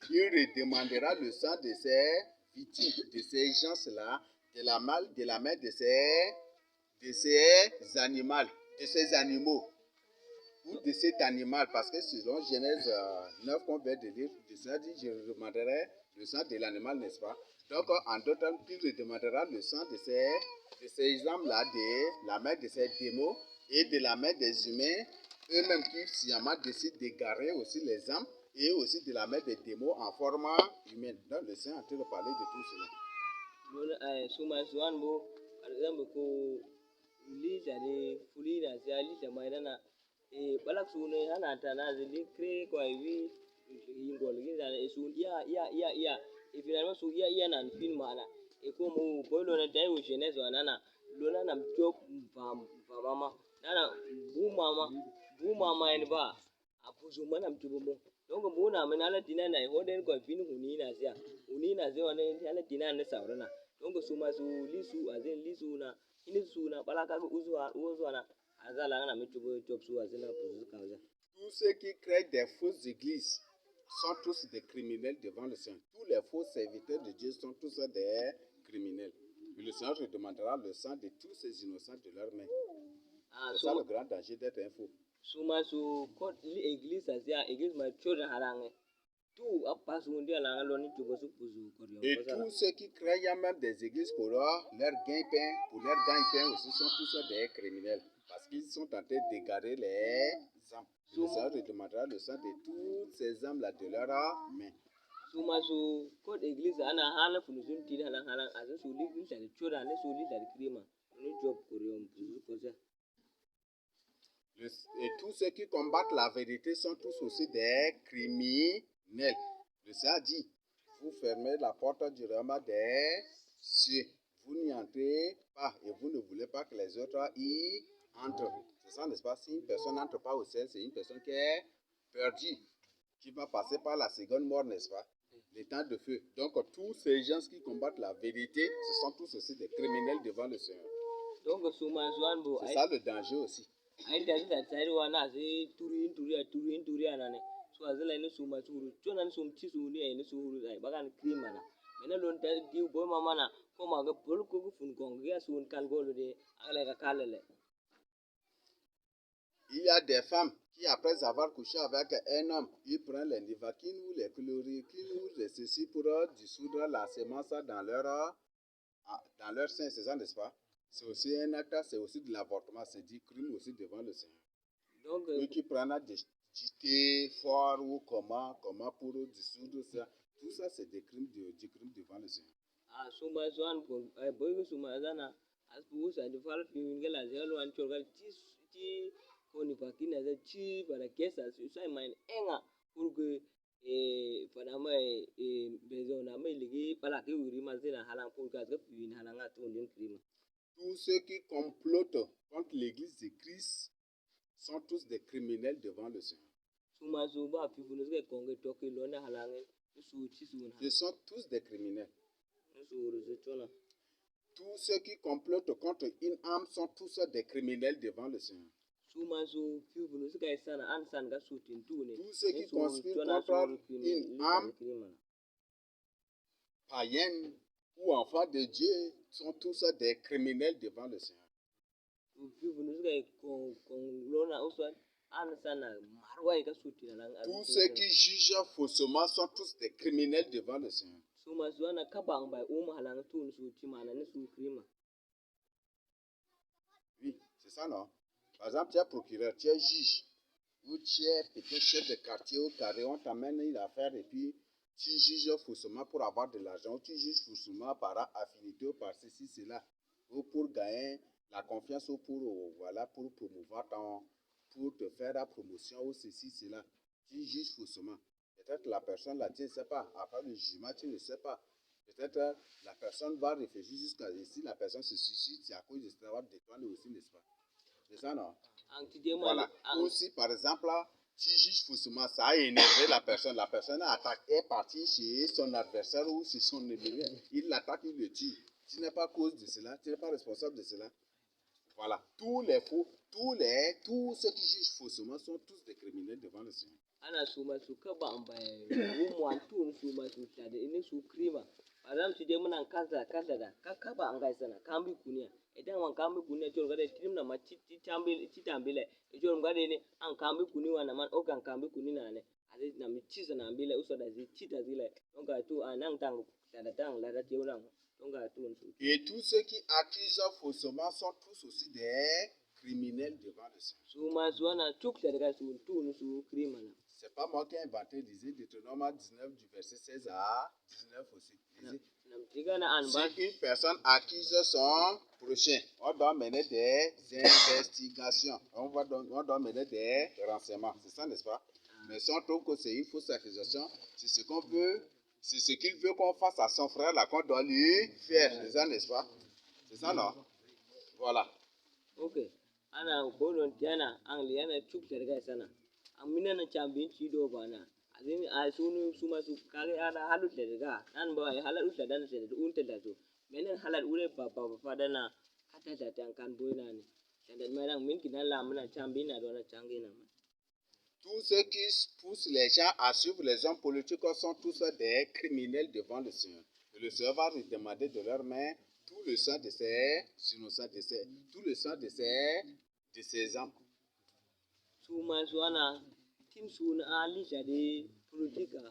qu'il redemandera le sang de ces victimes, de ces gens-là, de la main de ces animaux, ou de cet animal, parce que selon Genèse 9 qu'on vient de lire, le Seigneur dit je demanderai le sang de l'animal, n'est-ce pas? Donc en d'autres termes, il redemandera le sang de ces âmes-là, de la main de ces démons et de la main des humains, eux-mêmes qui sciemment décident d'égarer aussi les âmes, et aussi de la main des démons en format humaine. Donc le Seigneur est en train de parler de tout cela. Et finalement, il y a un film et comme Genèse, fa mama nana bu mama en ba apuzu mana mtubo donc bu na menala dinana e hoden ko fin hunina zia wane ala dinana saurana donc suma su lisu azen lisu na ini su na balaka uzu na azala na mtubo job su azena puzu kaza. Tous ceux qui créent des fausses églises sont tous des criminels devant le Seigneur. Tous les faux serviteurs de Dieu sont tous des criminels. Et le Seigneur te demandera le sang de tous ces innocents de leurs mains. C'est ça le grand danger d'être un faux. Suma su ko église azia église ma children harange tout apa su ndia la loni tubo su puzu korio. Et tous ceux qui créent même des églises pour leur gagne-pain aussi sont tous des criminels. Parce qu'ils sont en train d'égarer les âmes. Le Seigneur te demandera le sang de toutes ces âmes-là de leurs mains. Suma su ko église ana hala funusun tiri halang azu su li sa de chura ne su li da krima ni job korio puzu koza. Et tous ceux qui combattent la vérité sont tous aussi des criminels. Le Seigneur dit, vous fermez la porte du royaume des cieux. Vous n'y entrez pas et vous ne voulez pas que les autres y entrent. C'est ça, n'est-ce pas? Si une personne n'entre pas au ciel, c'est une personne qui est perdue, qui va passer par la seconde mort, n'est-ce pas? Les temps de feu. Donc, tous ces gens qui combattent la vérité, ce sont tous aussi des criminels devant le Seigneur. Donc, c'est ça le danger aussi. Aida da tsari wana sai turi anane so azala ina suma suru chonan sum ci su ne ina suru ai bagan krima na mena lon ta di bo mama na ko ma ga pol ko fun gong ya sun kan golo de ala ga kalale. Il y a des femmes qui après avoir couché avec un homme, ils prennent les nivaquines ou les chloroquines ou les ceci pour dissoudre la sémence dans leur sein, c'est ça, n'est-ce pas? C'est aussi un acte, c'est aussi de l'avortement, c'est du crime aussi devant le Seigneur. Donc, ceux qui prennent des thé fort ou comment pour dissoudre ça, tout ça c'est des crimes devant le Seigneur. Ah, suma zuan ko boy suma zana asbu sa de fal fi ngala zelo an chorgal ti ko ni pakina za chi para kesa su sai mai enga pour que fana mai bezo na mai ligi pala ke wuri mazina halan pour que ga fi halanga to den crime. Tous ceux qui complotent contre l'église de Christ sont tous des criminels devant le Seigneur. Ce sont tous des criminels. Tous ceux qui complotent contre une âme sont tous des criminels devant le Seigneur. Tous ceux qui conspirent contre une âme païenne ou enfants de Dieu sont tous des criminels devant le Seigneur. Tous ceux qui jugent faussement sont tous des criminels devant le Seigneur. Oui, c'est ça, non? Par exemple, tu es procureur, tu es juge, ou tu es peut-être chef de quartier au carré, on t'amène une affaire et puis tu juges faussement pour avoir de l'argent, ou tu juges faussement par affinité ou par ceci, cela, ou pour gagner la confiance, ou pour promouvoir pour te faire la promotion, ou ceci, cela. Tu juges faussement. Peut-être la personne là, tu ne sais pas. Après le jugement, tu ne sais pas. Peut-être la personne va réfléchir jusqu'à ici, la personne se suicide, c'est à cause de ce travail de toi aussi, n'est-ce pas? C'est ça, non? Voilà. Aussi, par exemple, tu juges faussement, ça a énervé la personne. La personne est partie chez son adversaire ou chez son ennemi. Il l'attaque, il le tue. Tu n'es pas cause de cela, tu n'es pas responsable de cela. Voilà. Tous les faux, tous ceux qui jugent faussement sont tous des criminels devant le Seigneur. Ana suma su ka ba ambai umwan tun suma su tade ini su krima adam su je muna kaza da ka ba an gaisa na kambi kuniya idan wan kambi kuniya to gade tim na ma ci tambile e jor gade ne an kambi kuniwa na man o kan kambi kunina ne ade na mi ci na ambile uso da ci ta zile donc to anan tang da tang la da te uran donc to su. Et tous ceux qui accusent faussement sont tous aussi des criminels devant le Seigneur. Suma su ana tuk da daga su tun su krima na. C'est pas moi qui ai inventé, disait Deutéronome 19 du verset 16 à 19 aussi. Si une personne accuse son prochain, on doit mener des investigations, on doit mener des renseignements, c'est ça, n'est-ce pas? Mais si on trouve que c'est une fausse accusation, c'est ce qu'on veut, c'est ce qu'il veut qu'on fasse à son frère là qu'on doit lui faire, c'est ça, n'est-ce pas? C'est ça, non? Voilà. Ok. ana volunteer angliana chuk terga sana amina na chambin chido bana azin asunu suma su kare ana halu terga nan ba halu terga na terga un terga so menen halat ure papa pada na kata datang kan boina ni dan merang min kinala amna chambin na dona changina. Tous ceux qui poussent les gens à suivre les hommes politiques sont tous des criminels devant le Seigneur. Et le Seigneur va lui demander de leur main tout le sang de ces innocents, tout le sang de ces hommes. Suma suana tim suna ali jadi politika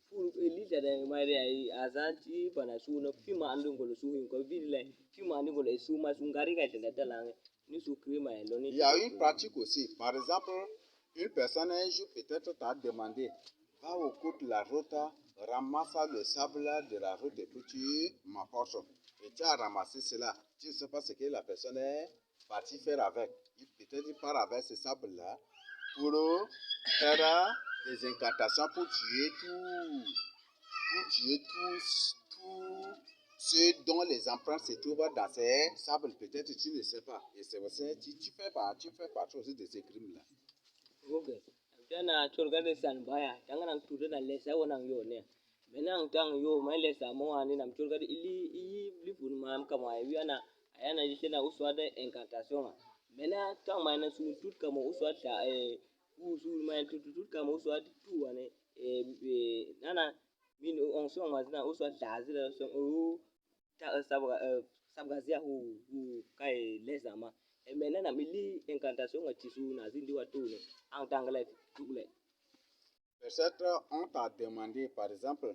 pur eli jadi mari ai azanti bana suna fima andun golo suhin ko ville fima andun golo suma sungari ga tenda talang ni su krima lo ni. Il y a une pratique aussi. Par exemple, une personne un jour peut-être t'a demandé, va au cours de la route, ramasse le sable de la route et puis tu m'apportes. Et tu as ramassé cela. Tu ne sais pas ce que la personne est partie faire avec. Peut-être il part avec ce sable-là pour faire des incantations pour tuer tous ceux dont les empreintes se trouvent dans ces sables. Peut-être tu ne sais pas. Et c'est aussi, tu fais partie aussi de ces crimes-là. Ok. Tana chorga de san baya tanga nang tude na lesa wonang yo ne. Menang tang yo mai lesa mo ani nam chorga de ili lifun mam kama ayana ayana jisena uswa de incantation. Mena tang mai na sun tut kama uswa ta usu mai tut kama uswa tu ane nana min on so mazina uswa ta zira so ta sabgazia hu kai lesa ma. Mena na mili incantation ngatisu na zindi watu ne. Peut-être on t'a demandé, par exemple,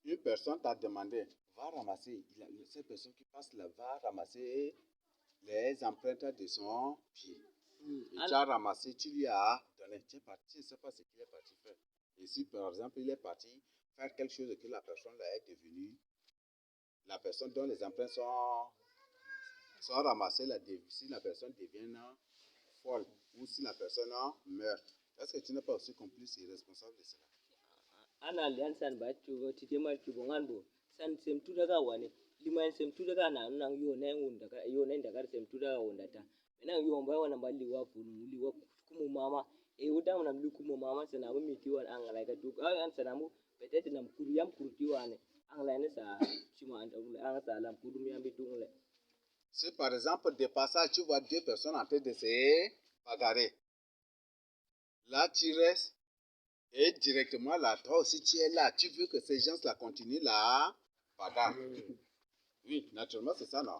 une personne t'a demandé, va ramasser, cette personne qui passe là va ramasser les empreintes de son pied. Et tu as ramassé, tu lui as donné, tu es parti, tu ne sais pas ce qu'il est parti faire. Et si par exemple il est parti faire quelque chose que la personne là est devenue, la personne dont les empreintes sont ramassées, si la personne devient folle ou si la personne meurt, est-ce que tu n'es pas aussi complice et responsable de cela? Ana lian san ba chugo titema chugo nganbo san sem tudaga wane liman sem tudaga na nang yo na wunda ka yo na daga sem tudaga wunda ta na yo ba wana ba liwa funu liwa kumu mama udam na kumu mama sana mu mitiwan an ala ka duk an sana mu petete nam kuriyam kurtiwane an la ne sa chima an an sa lam kudum yam bitungle. Si par exemple de passage tu vois deux personnes en train de se bagarrer, là tu restes et directement là toi aussi tu es là, tu veux que ces gens là continuent la bagarre. Oui, naturellement c'est ça, non?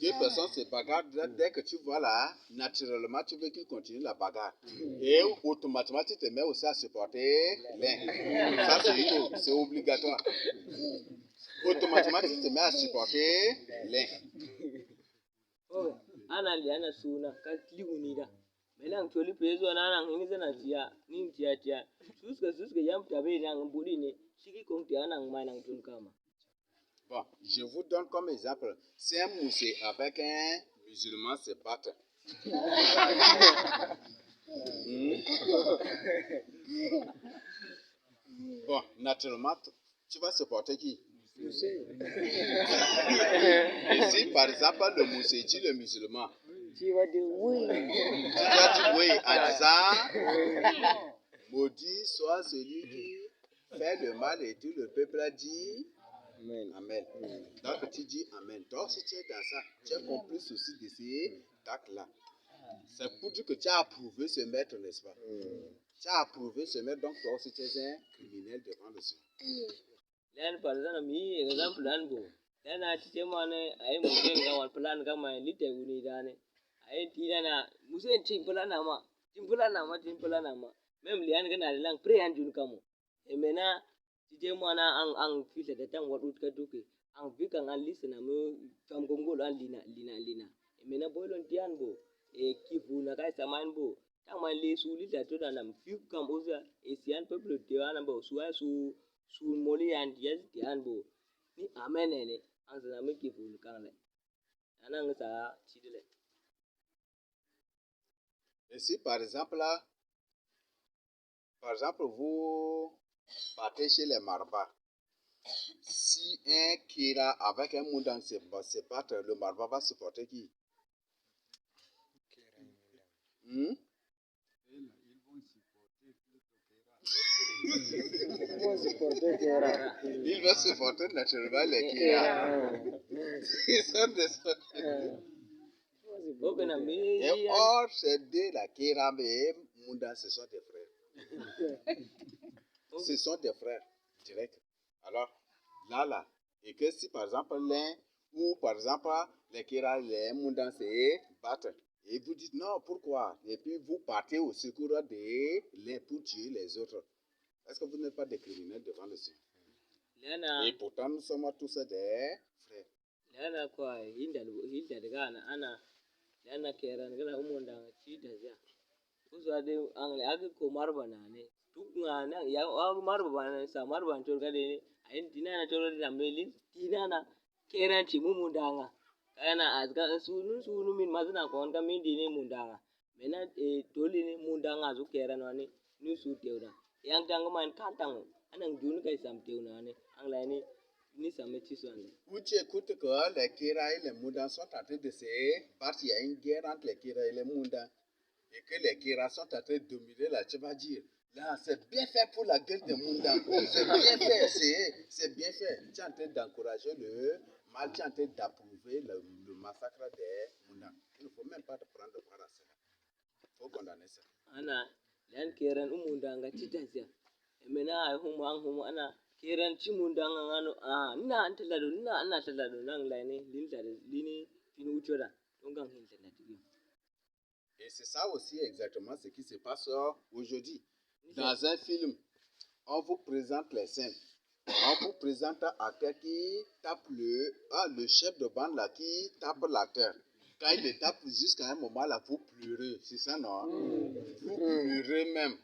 Deux personnes se bagarrent, dès que tu vois là, naturellement tu veux qu'ils continuent la bagarre. Et automatiquement tu te mets aussi à supporter l'un. Ça c'est obligatoire. Automatiquement tu te mets à supporter l'un. Oh, ana liana suna ka liunida. Melang choli pezo na nang ini sana tia nin tia suska yam tabe nang budi ni siki kong tia nang mai nang tun kama. Bon, je vous donne comme exemple, si un moussé avec un musulman se battent. Bon, naturellement, tu vas supporter qui? Et si par exemple le moussé tue le musulman, Tu vas dire oui. tu dois dire oui en disant maudit soit celui qui fait le mal et tout le peuple a dit Amen. Amen. Donc tu dis Amen. Donc si tu es dans ça, tu es complice aussi de ces actes-là. C'est pour dire que tu as approuvé ce maître, n'est-ce pas? Tu as approuvé ce maître, donc toi aussi tu es un criminel devant le Seigneur. Lan parzana mi example lan bo. Lan a tite mane ay mo genga wan plan ga mai lite uni dane. Ay tira na musen timpula na ma. Mem lian ga na lang pre an jun kamo. E mena tite mana ang fita da tan wadut ka duke. Ang vikan an listen mo kam gongol an lina. E mena bolon tian bo. E kifu na kai saman bo. Tang man le su lita to da nam fiu kam oza e sian peuple tiana bo su moli and yes tian bo. Ni amene ne an sana me kifu kan le. Anang sa chidile. Et si par exemple vous partez chez les Marba, si un Kira avec un Moudang se battre, le Marba va supporter qui? Hmm? Comment supporter Kera? Ils vont supporter naturellement les Kira. Ils sont des Open a Et media. or, c'est de la Kira, mais Munda, ce sont des frères. Ce sont des frères, direct. Alors, là. Et que si par exemple l'un, ou par exemple les Kira, les Munda, c'est battre. Et vous dites non, pourquoi? Et puis vous partez au secours de l'un pour tuer les autres. Est-ce que vous n'êtes pas des criminels devant le Seigneur? Lena Et pourtant, nous sommes tous des frères. lena kwa hilda daga ana lena keran gana umunda ci da zia. Uzo ade angle age ko marba na ne. Duk na ya marba ba na sa marba to gade ne. Ayin dinana to da melin dinana keran ci mumunda nga. Kana azga sunu min mazna ko onka min dine mundanga. Mena dole ne mundanga zu keran wani ni su tewda. Yang tang man kantang anang dunu kai sam tewna ne. Angla ne ni sameti so ne. Où tu écoutes que les Kira et les Munda sont en train de se battre, il y a une guerre entre les Kira et les Munda, et que les Kira sont en train de dominer là, tu vas dire, là, c'est bien fait pour la guerre des Munda. C'est bien fait, c'est bien fait. Tu es en train d'encourager le mal, tu es en train d'approuver le massacre des Munda. Il ne faut même pas te prendre part à cela. Il faut condamner ça. Ana len keran umundanga titazia. Mena ai humu ana keran ci mundanga ngano na antalado na ana talado nang lane lini finu uchora tongang hinta tigi. Et c'est ça aussi exactement ce qui se passe aujourd'hui. Dans un film, on vous présente les scènes. On vous présente un acteur qui tape le chef de bande là qui tape l'acteur. Quand il le tape jusqu'à un moment là, vous pleurez. C'est ça, non? Vous pleurez même.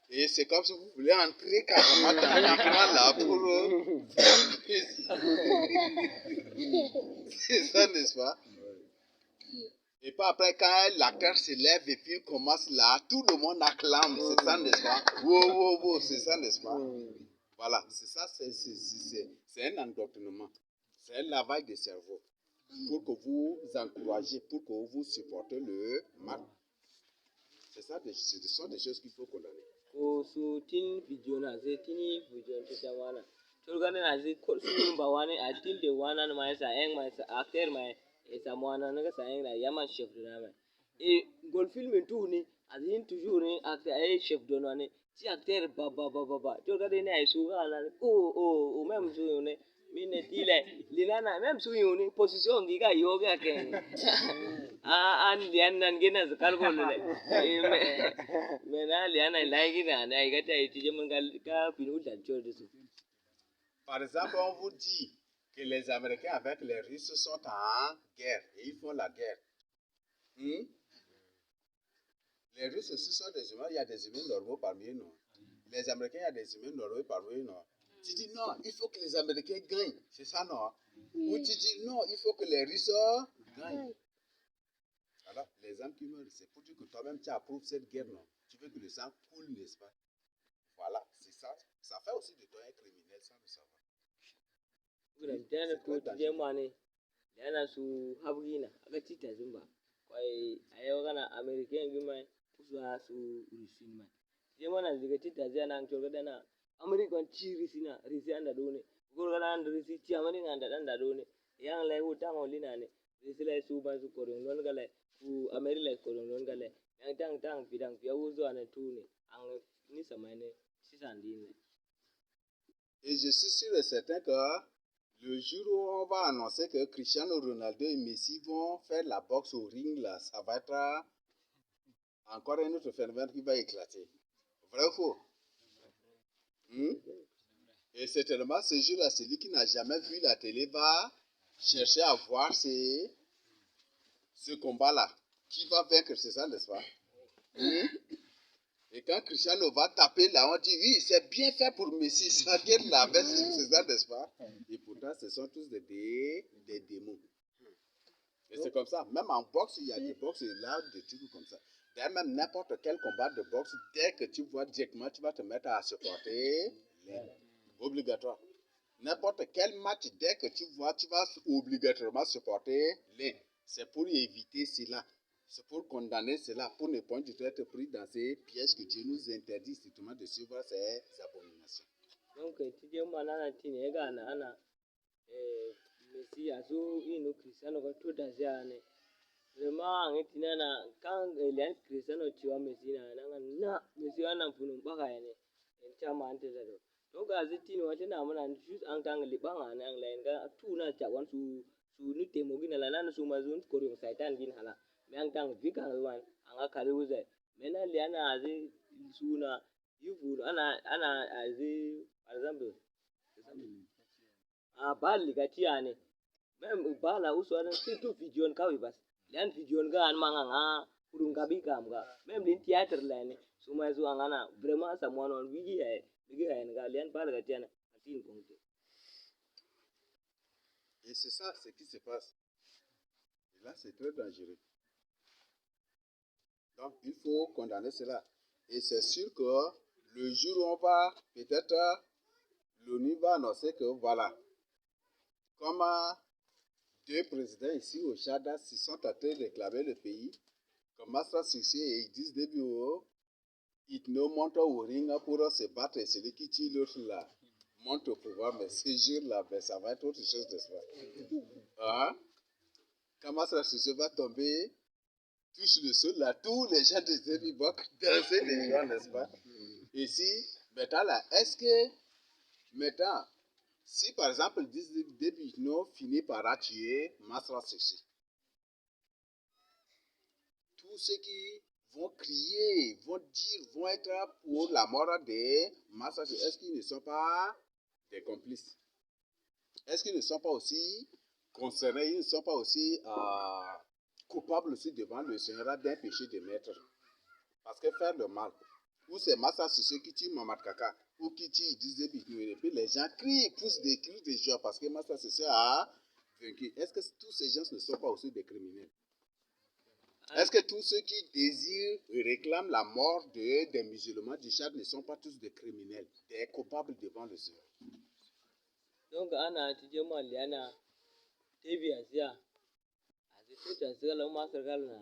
Et c'est comme si vous voulez entrer carrément dans l'écran là pour... C'est ça, n'est-ce pas? Et puis après, quand l'acteur se lève et puis commence là, tout le monde acclame. C'est ça, n'est-ce pas? Wow, c'est ça, n'est-ce pas? Voilà, c'est ça, c'est un endoctrinement. C'est un lavage de cerveau. Pour que vous encouragez, pour que vous supportez le mal. C'est ça, ce sont des choses qu'il faut condamner. Ko su tin video na zai tini video ta tawana. Turgana na zai ko su ba wani a tin de wana na mai sa en mai sa actor mai sa mwana na sa en na yaman chef de na mai. Et gol film tu ni azin toujours ni acteur ai chef de na ni ti acteur ba. Turgana ne ai su ga na o même su ne mine tile linana même su ni position gi ga yoga ke. An lian nan gina zakal gol le. Mena lian ai lai gina na ai gata iti jaman ka pinu da chor de su. Par exemple, on vous dit que les Américains avec les Russes sont en guerre et ils font la guerre. Les Russes aussi sont des humains, il y a des humains normaux parmi eux, non? Les Américains, il y a des humains normaux parmi eux, non? Tu dis non, il faut que les Américains gagnent, c'est ça, non? Ou tu dis non, il faut que les Russes gagnent. Alors, les âmes qui meurent, c'est pour dire que toi-même tu approuves cette guerre, non? Tu veux que le sang coule, n'est-ce pas? Voilà, c'est ça. Ça fait aussi de toi un criminel sans le savoir. Dana ko tije mane dana su habgina aga tita zumba kwai ayo gana american gima uswa su rusin man je mana diga tita zana an choga dana american ci risina risi anda done gol gana and risi ci amani anda danda done yang lai uta ngolina ne risi lai su ba su koron non gale ku america koron non gale yang tang bidang pia uzo ana tune ang ni samane sisandine. Et je suis sûr et certain que le jour où on va annoncer que Cristiano Ronaldo et Messi vont faire la boxe au ring, là, ça va être encore un autre phénomène qui va éclater. Vrai ou faux? Et certainement, ce jour-là, celui qui n'a jamais vu la télé va chercher à voir ce combat-là. Qui va vaincre, c'est ça, n'est-ce pas? Et quand Cristiano va taper là, on dit oui, c'est bien fait pour Messi, ça guette la veste, c'est ça, n'est-ce pas? Et pourtant, ce sont tous des démons. Et c'est comme ça. Même en boxe, il y a des boxes là, des trucs comme ça. D'ailleurs, même n'importe quel combat de boxe, dès que tu vois directement, tu vas te mettre à supporter l'un. Obligatoire. N'importe quel match, dès que tu vois, tu vas obligatoirement supporter l'un. C'est pour éviter cela. C'est pour condamner cela, pour ne pas du tout être pris dans ces pièges que Dieu nous interdit strictement de suivre ces abominations. Donc ti je ma na tini ga na ana Messi azu ino Cristiano ga to da zia ne. Vraiment ang tina na quand les Cristiano tiwa Messi na Messi ana punu baka ne. En chama ante da do. Donc azitini wate na mana juste ang tang libanga ne ang lain ga tu na chawan su ni temo gina la na su mazun korio saitan gin hala. Me ang tang vika wan anga kali uze. Mena liana azi suna yufu ana azi par exemple bali katia ne. Même bala uswa surtout vision kawi bas. Lian vision ga an manga kurunga bika mga. Même lin théâtre la ne. Su mazu angana vraiment ça moi non wigi ga lian bala katia na atin konte. Et c'est ça ce qui se passe. Et là, c'est très dangereux. Donc, il faut condamner cela. Et c'est sûr que le jour où on va, peut-être, l'ONU va annoncer que voilà, comme deux présidents ici au Tchad se sont en train de réclamer le pays, comme Master Sissi et Idriss Déby, ils ne montent au ring pour se battre et celui qui tue l'autre là monte au pouvoir, mais ce jour-là, ben, ça va être autre chose, n'est-ce pas? Hein? Quand Master Sissi va tomber, touche le sol là, tous les gens de Déby vont danser les gens, n'est-ce pas? Et si, maintenant là, est-ce que, maintenant, si par exemple, Déby non finit par tuer Master Sissi, tous ceux qui vont crier, vont dire, vont être pour la mort de Master Sissi, est-ce qu'ils ne sont pas des complices? Est-ce qu'ils ne sont pas aussi concernés, ils ne sont pas aussi coupables aussi devant le Seigneur d'un péché de maître? Parce que faire le mal, ou c'est Master Sissi qui tue Mamad Kaka, ou qui tue Idriss Déby, et puis les gens crient, poussent des cris de joie parce que Master Sissi a vaincu. Est-ce que tous ces gens ne sont pas aussi des criminels? Est-ce que tous ceux qui désirent et réclament la mort des musulmans du Tchad ne sont pas tous des criminels, des coupables devant le Seigneur? Donc ana ti je ma liana tebi asia azi tuta sala ma sargal na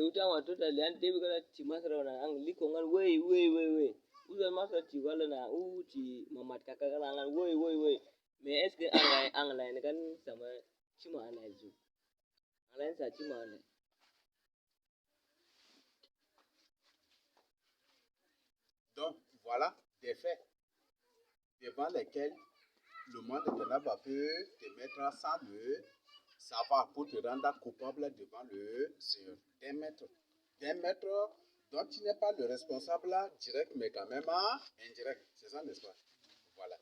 uta ma tuta lian tebi kala ti masra na ang liko ngal we uza masra ti wala na ti Mamad Kaka kala ngal we mais est ce que ang la ne kan sama chima ana ju ala sa chima ana. Donc voilà des faits devant lesquels le monde ténèbres peut te mettre sans le savoir pour te rendre coupable devant le Seigneur. D'un maître dont tu n'es pas le responsable direct, mais quand même indirect. C'est ça, n'est-ce pas? Voilà.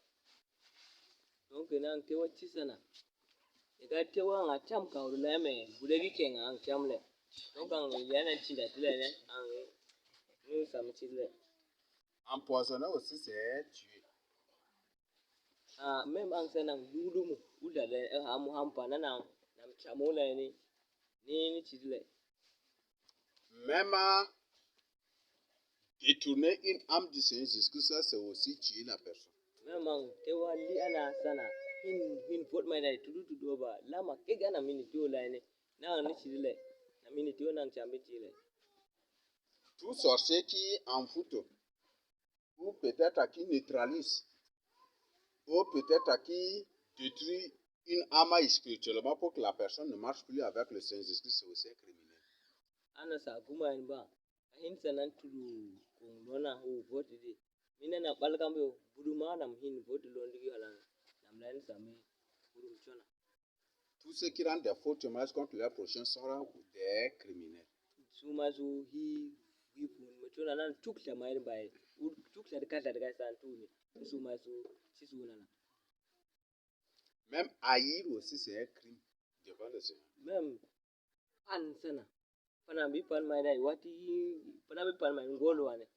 Donc nan tewa chisana. Ega tewa nga cham ka urula me budegi kenga ang chamle. Donc ang yana chinda tile ne ang nous sam chile. Empoisonner aussi, c'est tuer. Même ang sanang dudumu uda le hamu hampa na nam chamula ni chile. Même détourner une âme du Seigneur Jésus-Christ, c'est aussi tuer la personne. Même ang tewa li ana sana hin pot mai dai tudu ba lama kega na minute o la ne na ni chile na minute o nang chambe chile. Tout sorcier qui envoûte ou peut-être qui neutralise ou peut-être qui détruit une âme spirituellement pour que la personne ne marche plus avec le Seigneur Jésus-Christ, c'est aussi un criminel. Ana sa kuma in ba hin sanan tudu kongona o vote di mina na balgambe buduma nam hin vote londi ala nam lan sami burum chona. Tous ceux qui rendent des faux témoignages contre leur prochain sont des criminels. Suma su hi pun machona nan tukla mai bai tukla da kata da san tuni suma su si sunana. Même haïr aussi, c'est un crime devant le Seigneur. Même pan sana. Pana bi pan mai dai wati pana bi pan mai ngolo ane.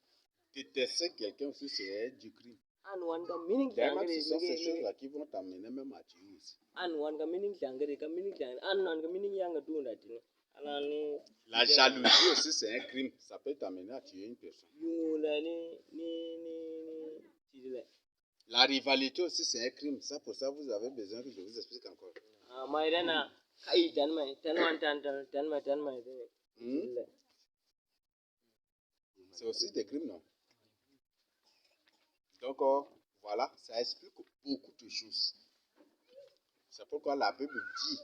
Détester quelqu'un aussi, c'est du crime. An wan ga meaning Vraiment, ce sont ces choses-là qui vont t'amener même à tuer aussi. An wan ga meaning jangere ka meaning jang an wan ga meaning yanga tunda tini. Ala ni La jalousie aussi, c'est un crime. Ça peut t'amener à tuer une personne. yula ni chidile. La rivalité aussi, c'est un crime. Ça, pour ça, vous avez besoin que je vous explique encore. Maidana Kai tanmai, tanmai. Hmm? C'est aussi des crimes, non? Donc, voilà, ça explique beaucoup de choses. C'est pourquoi la Bible dit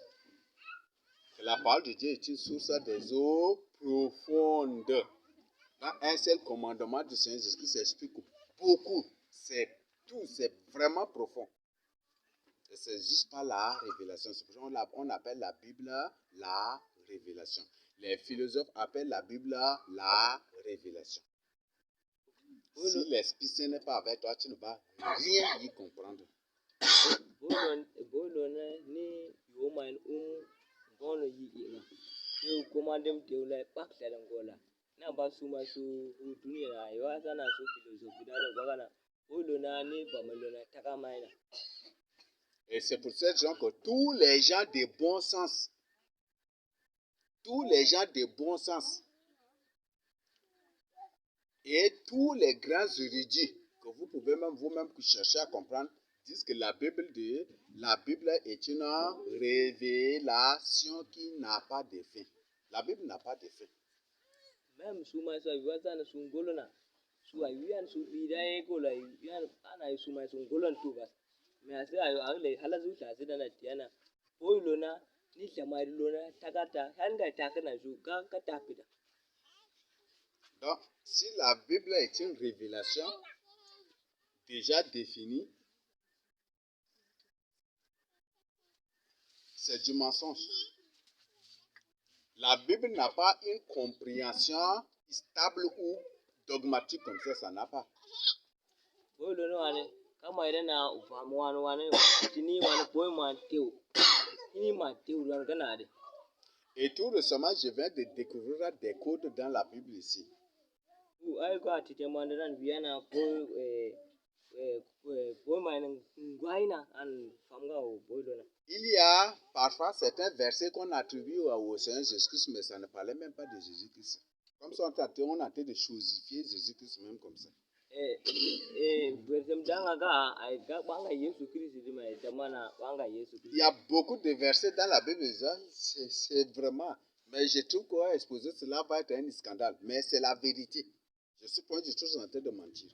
que la parole de Dieu est une source des eaux profondes. Dans un seul commandement du Seigneur Jésus-Christ, ça explique beaucoup. C'est tout, c'est vraiment profond. Et c'est juste pas la révélation. C'est pour ça qu'on appelle la Bible la révélation. Les philosophes appellent la Bible la révélation. Si l'Esprit Saint n'est pas avec toi, tu ne vas rien y comprendre. Bolona ni yoman ngono yi yo komandem teula pak gola na basu masu dunia na yo sana su filosofi da bagana bolona ni bamelona takamaina. Et c'est pour cette raison que tous les gens de bon sens, et tous les grands érudits que vous pouvez même vous-même chercher à comprendre disent que la Bible est une révélation qui n'a pas de fin. La Bible n'a pas de fin. Même suma so sana su golona su ayan su bidaye gola yan ana suma su golon tu bas me ase ayo ale halazu ta se dana tiana bolona ni jamari lona takata hanga takana su ka tapida. Donc, si la Bible est une révélation déjà définie, c'est du mensonge. La Bible n'a pas une compréhension stable ou dogmatique comme ça n'a pas. Bolona wane kama ile na ufahamu wane tini wane boy mateu ini mateu ran kana de. Et tout récemment, je viens de découvrir des codes dans la Bible ici. Ai ko atite mandaran biana boy mine ngwaina an famga o bolona. Il y a parfois certains versets qu'on attribue au Seigneur Jésus-Christ, mais ça ne parlait même pas de Jésus-Christ. Comme ça, on a de chosifier Jésus-Christ même comme ça. Il y a beaucoup de versets dans la Bible, c'est vraiment... Mais je trouve qu'on va exposer cela va être un scandale. Mais c'est la vérité. Je suppose que je suis en train de mentir.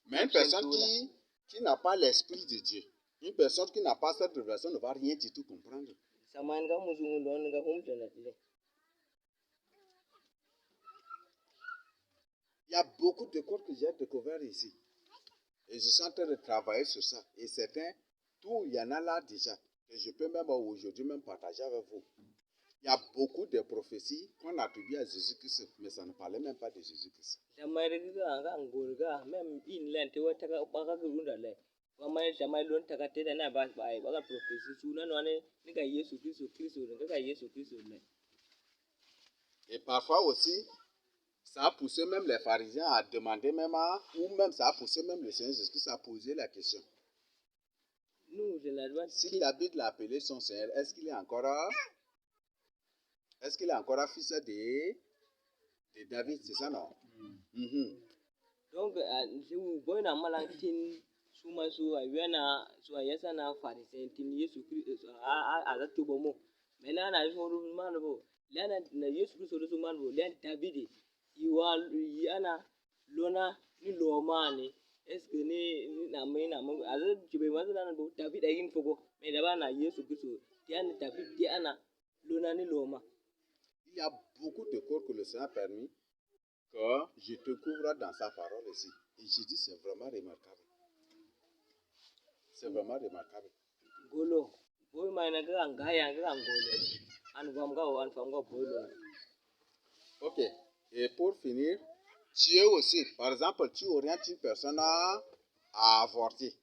Mais une personne qui n'a pas l'esprit de Dieu, une personne qui n'a pas cette révélation ne va rien du tout comprendre. Il y a beaucoup de codes que j'ai découverts ici. Et je suis en train de travailler sur ça. Et certains, tout, il y en a là déjà. Et je peux même aujourd'hui même partager avec vous. Il y a beaucoup de prophéties qu'on attribue à Jésus-Christ, mais ça ne parlait même pas de Jésus-Christ. Et parfois aussi, ça a poussé même les pharisiens à demander même ou même ça a poussé même le Seigneur Jésus-Christ à poser la question. Si David l'a appelé son Seigneur, est-ce qu'il est encore fils de David, c'est ça non? Donc, si vous voyez la maladie, suma su ayana su ayasa na pharisien tin Yesu Christ a za to bomo mena na so ru man bo lana na Yesu Christ so man bo len David yana lona ni lo mani est ce ni na me na mo aza jibe ma na bo David ayin fogo me da ba na Yesu Christ tiana David tiana lona ni lo ma. Il y a beaucoup de cours que le Seigneur a permis que je découvre dans sa parole ici. Et je dis c'est vraiment remarquable. C'est vraiment remarquable. Golo, boy mana ga ngaya ga ngolo. An famga bolo. OK. Et pour finir, tu es aussi, par exemple, tu orientes une personne à avorter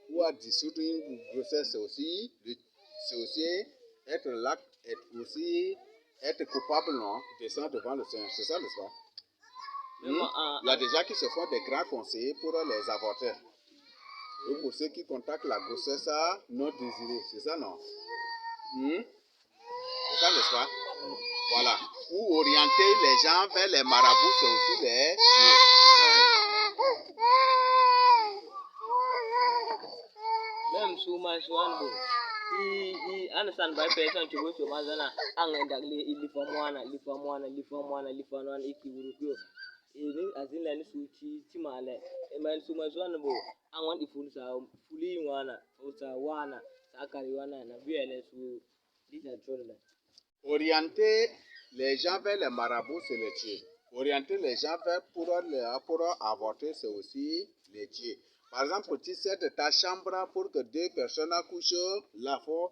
ou à dissoudre une grossesse, c'est aussi être là, être coupable, non, descendre devant le Seigneur. C'est ça, n'est-ce pas? Il y a des gens qui se font des grands conseillers pour les avorteurs. Ou pour ceux qui contactent la grossesse non désirée. C'est ça, non? C'est ça, n'est-ce pas? Voilà. Ou orienter les gens vers les marabouts, c'est aussi les tuer. An suma suan bo. An san by person to go to Mazana. Ang and Lifamuana, Iki Urukio. As in Lan Suchi, Timale, a man suma suan bo. I want the fools are fully wana, Osa wana, Sakariwana, and a VLS who these are children. Orienter les gens vers les marabouts, c'est les tuer. Orienter les gens vers pour avorter, c'est aussi les tuer. Par exemple, tu sais de ta chambre pour que 2 personnes accouchent, là, faut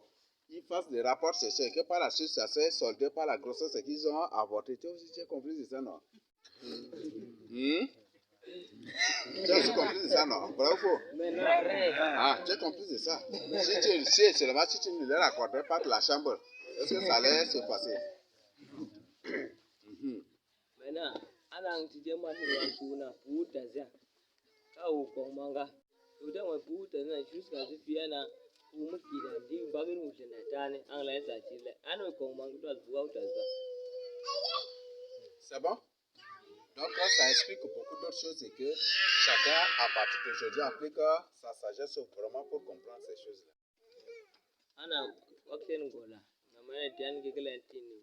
ils fassent des rapports sexuels, que par la suite, ça s'est soldé par la grossesse qu'ils ont avorté. Tu as aussi compris de ça, non? Tu as aussi compris de ça, non? Vrai ou faux? Ah, tu as compris de ça. Si tu le sais, seulement si tu ne leur accordais pas de la chambre, est-ce que ça allait se passer? Maintenant, Anang Tidema Suna, Putazia. Kau Komanga. You don't want Putana, jusqu'à ce Piana, who must be the bargain with an Atane, unless I chill. I know Komanga was out as well. C'est bon? Donc, ça explique beaucoup d'autres choses et que chacun, à partir d'aujourd'hui, applique sa sagesse vraiment pour comprendre ces choses-là. Anna, what can go là? My Dan Gigalantini,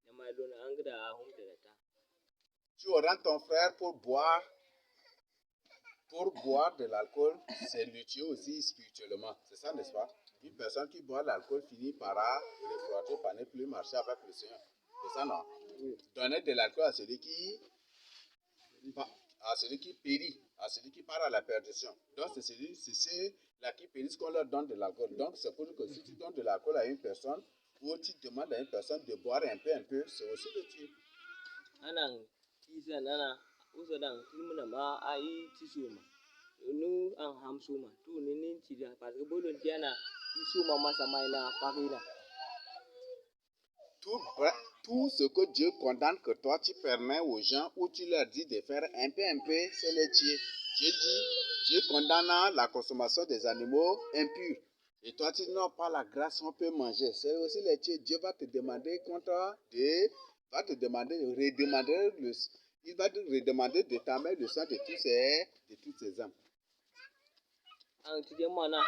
Namadona Angra, home to the town. Tu auras ton frère pour boire de l'alcool, c'est le tuer aussi spirituellement. C'est ça, n'est-ce pas? Une personne qui boit de l'alcool finit par refroidir, par ne plus marcher avec le Seigneur. C'est ça, non? Donner de l'alcool à celui qui périt, à celui qui part à la perdition. Donc, c'est ceux-là qui périssent qu'on leur donne de l'alcool. Donc, c'est pour dire que si tu donnes de l'alcool à une personne, ou tu demandes à une personne de boire un peu, c'est aussi le tuer. Anang, Isa Nana, Usadang, Timunama, Ai Tisuma. Nu ang Hamsuma, tu Ninin Tida, Pasabolo Diana, Isuma Masamaina, Parina. Tout ce que Dieu condamne que toi tu permets aux gens ou tu leur dis de faire un peu, c'est les tuer. Dieu condamne la consommation des animaux impurs. Et toi tu n'as pas la grâce, on peut manger. C'est aussi les tuer. Dieu va te demander il va te redemander de ta main le sang de toutes ces âmes. Ang Tidemana,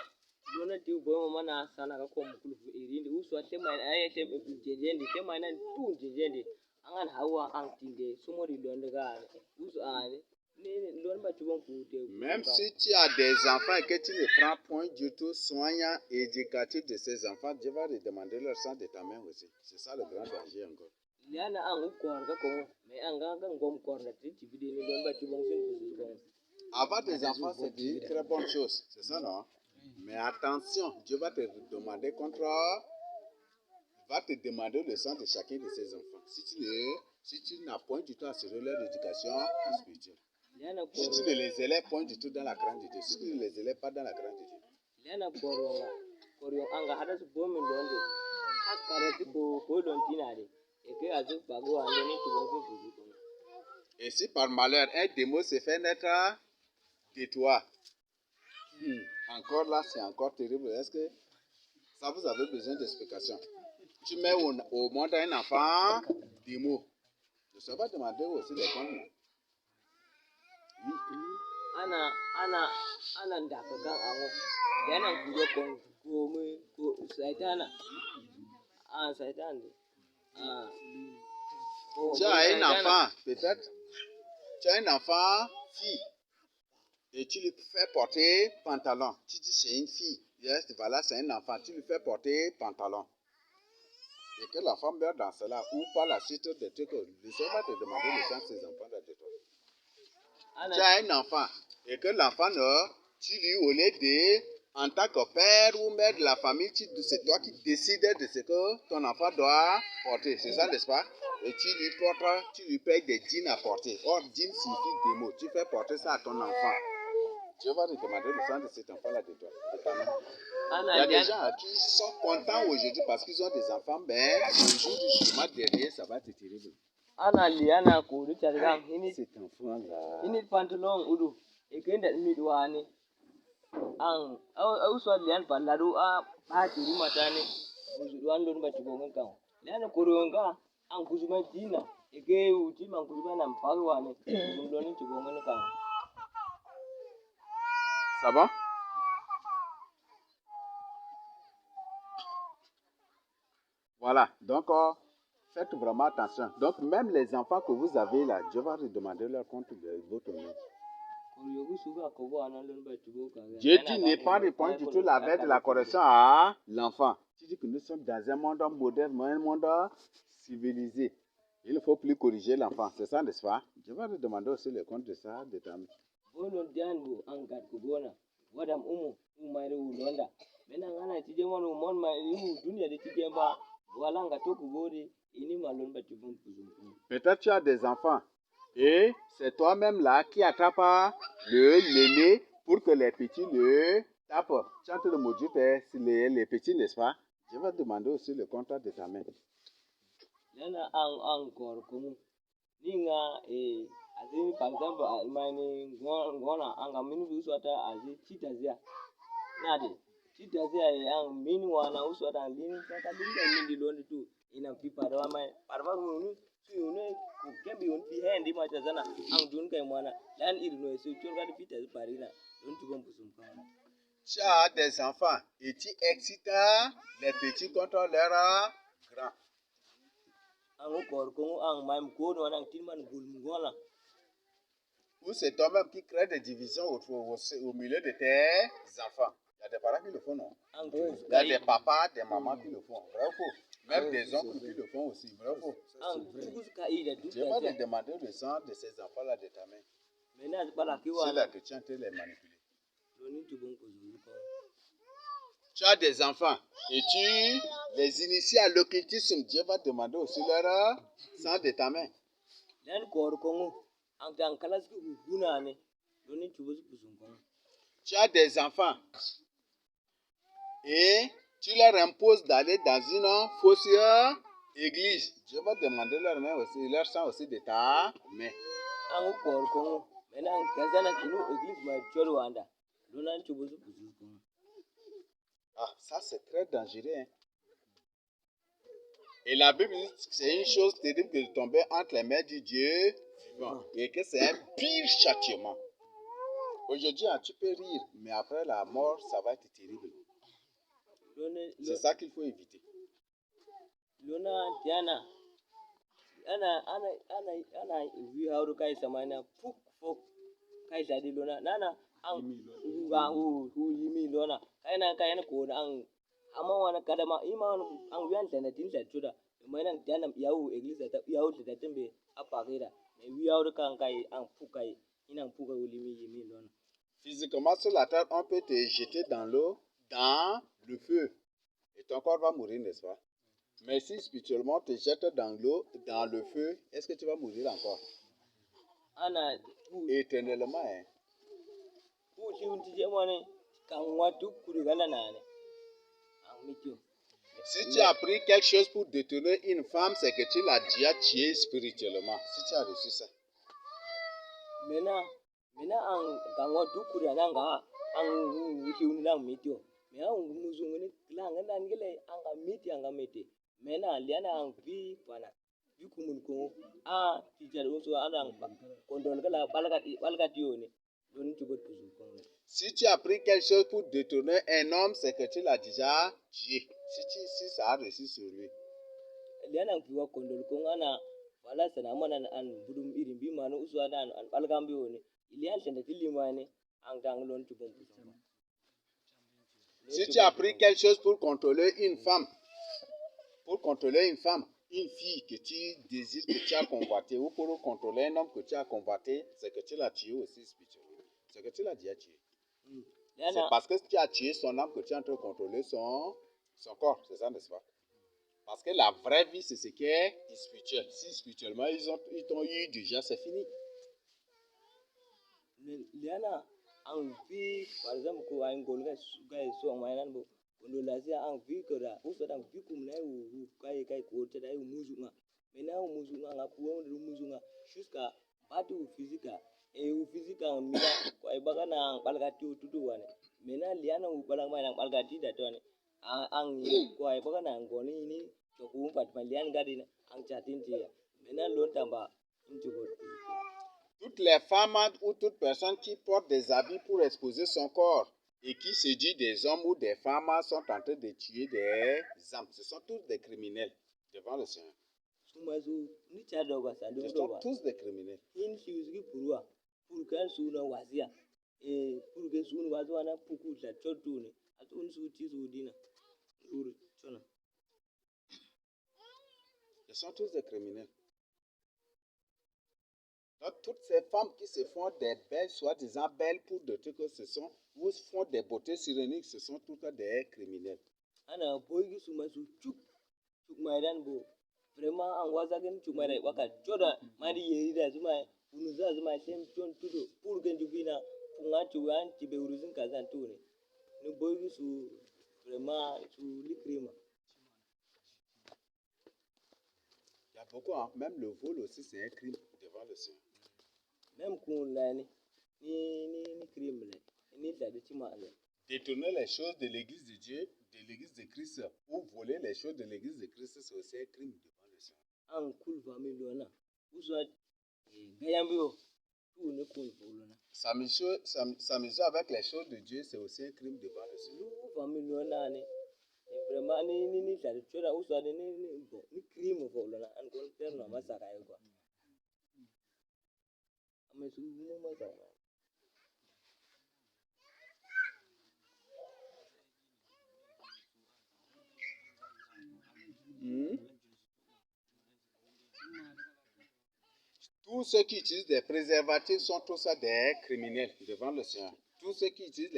Dona Dubo Mana, Sanaka Komukulu, Irindi, Uswate, my ayate, Jendi, Temana, 2 Jendi, Angan Hawa, Antinde, Sumori Londaga, Usane, Lomba Tubonku. Même si tu as des enfants et que tu ne prends point du tout soin éducatif de ces enfants, Dieu va te demander leur sang de ta main aussi. C'est ça le grand danger encore. Liana Ang Korga, mais Angang Gom Korga, Tibidi, Lomba Tubonku. Avoir des enfants, c'est une très bonne chose. C'est ça, non? Mais attention, Dieu va te demander le sang de chacun de ses enfants. Si tu n'as point du tout assuré leur éducation spirituelle. Si tu ne les élèves point du tout dans la crainte de Dieu. Si tu ne les élèves pas dans la crainte de Dieu. Et si par malheur un démon se fait naître de toi, encore là, c'est encore terrible. Est-ce que ça vous avez besoin d'explication? Tu mets au monde un enfant démon. Je ne sais pas demander aussi les comptes. Ana ndakakan awo yana kugo ko saitana saitan tu as un enfant peut-être tu as un enfant fille et tu lui fais porter pantalon, tu dis c'est une fille, voilà c'est un enfant, tu lui fais porter pantalon et que l'enfant meurt dans cela ou par la suite de trucs, le Seigneur va te demander le sang de ses enfants de toi. Tu as un enfant et que l'enfant tu lui au lieu de, en tant que père ou mère de la famille, c'est toi qui décides de ce que ton enfant doit porter, c'est ça n'est-ce pas? Et tu lui payes des jeans à porter. Or, jeans signifie des mots. Tu fais porter ça à ton enfant. Dieu va te demander le sang de cet enfant-là de toi. Il y a des gens qui sont contents aujourd'hui parce qu'ils ont des enfants, mais le jour du jugement dernier, ça va être terrible. Ana liana ko du targam Cet enfant-là. ini pantalon udu ekenda midwani ang au so lian pandadu a tiri matani ujuan don batibonga kan liana koronga ang kuzuma dina eke uti man kuzuma na mpalwane ndoni tibonga kan. Ça va? Voilà, donc faites vraiment attention. Donc même les enfants que vous avez là, Dieu va demander leur compte de votre nom. Dieu dit ne pas répondre du tout la veille de la correction à l'enfant. Tu dis que nous sommes dans un monde moderne, un monde civilisé. Il ne faut plus corriger l'enfant, c'est ça, n'est-ce pas? Dieu va te demander aussi le compte de ça, de ta mère. Peut-être tu as des enfants et c'est toi-même là qui attrape l'aîné pour que les petits le tapent. Tu as le maudit les petits, n'est-ce pas? Je vais demander aussi le compte de ta mère. Par exemple, tu as des enfants et tu excites les petits contre leurs grands. Ou c'est toi-même qui crée des divisions au milieu de tes enfants. Il y a des parents qui le font, non? Il y a des papas, des mamans qui le font. Vrai ou faux? Même des oncles qui le font aussi. Vrai ou faux? Dieu va te demander le sang de ces enfants-là de ta main. C'est là que tu es en train de les manipuler. Tu as des enfants et tu les inities à l'occultisme. Dieu va te demander aussi leur sang de ta main. Tu as des enfants et tu leur imposes d'aller dans une fausse église. Dieu va demander leur main aussi, leur sang aussi de ta main. Ah, ça c'est très dangereux. Hein? Et la Bible dit que c'est une chose terrible que de tomber entre les mains du Dieu vivant. Et que c'est un pire châtiment. Aujourd'hui, tu peux rire, mais après la mort, ça va être terrible. C'est ça qu'il faut éviter. Physiquement sur la terre, on peut te jeter dans l'eau, dans le feu. Et ton corps va mourir, n'est-ce pas? Mais si spirituellement on te jette dans l'eau, dans le feu, est-ce que tu vas mourir encore? Éternellement, hein? Si tu as appris quelque chose pour détourner une femme, c'est que tu l'as déjà tué spirituellement. Si tu as reçu ça. Si tu as appris quelque chose pour détourner un homme, c'est que tu l'as déjà tué. Si ça a reçu sur lui. Si tu as appris quelque chose pour contrôler une femme, une fille que tu désires, que tu as convoité, ou pour contrôler un homme que tu as convoité, c'est que tu l'as tué aussi spirituellement. C'est que tu l'as déjà tué. C'est parce que tu as tué son âme que tu es en train de contrôler son corps, c'est ça, n'est-ce pas? Parce que la vraie vie, c'est ce qui est spirituel. Si spirituellement, ils t'ont eu déjà, c'est fini. Toutes les femmes ou toute personne qui porte des habits pour exposer son corps, et qui se dit des hommes ou des femmes sont en train de tuer des âmes. Ce sont tous des criminels devant le Seigneur. Suma su ni cha do ba sa Ce do sont ba. tous des criminels. In shi su purwa. Pur kan su na wazia. Pur ke su na wazwa na puku la chotu ne. Atun su ti su dina. Ur chona. Ce sont tous des criminels. Donc, toutes ces femmes qui se font des belles, soi-disant belles pour de trucs, ou font des beautés cyréniques, ce sont toutes des criminels. Ana boy suma su chuk maidan bo. Vraiment an waza gen chuk maidai waka choda mari yeri da zuma unuza zuma tem chon tudo pur gen jubina punga chuan chibe uruzin kazan tu ne. Ni boy su vraiment su likrima. Il y a beaucoup, hein? Même le vol aussi, c'est un crime devant le Seigneur. Même kun la ni crime le. Ni da de chima le. Détourner les choses de l'église de Dieu, de l'église de Christ, ou voler les choses de l'église de Christ, c'est aussi un crime devant le Seigneur. An kul famille na. Uswa gayambio tu ne kun volona. S'amuser avec les choses de Dieu, c'est aussi un crime devant le Seigneur. Lu famille na ni. Vraiment ni da de choda uswa ni crime volona an kon terno masaka yo. Mais su mu masaka. Tous ceux qui utilisent des préservatifs sont tous des criminels devant le Seigneur. Tous ceux qui utilisent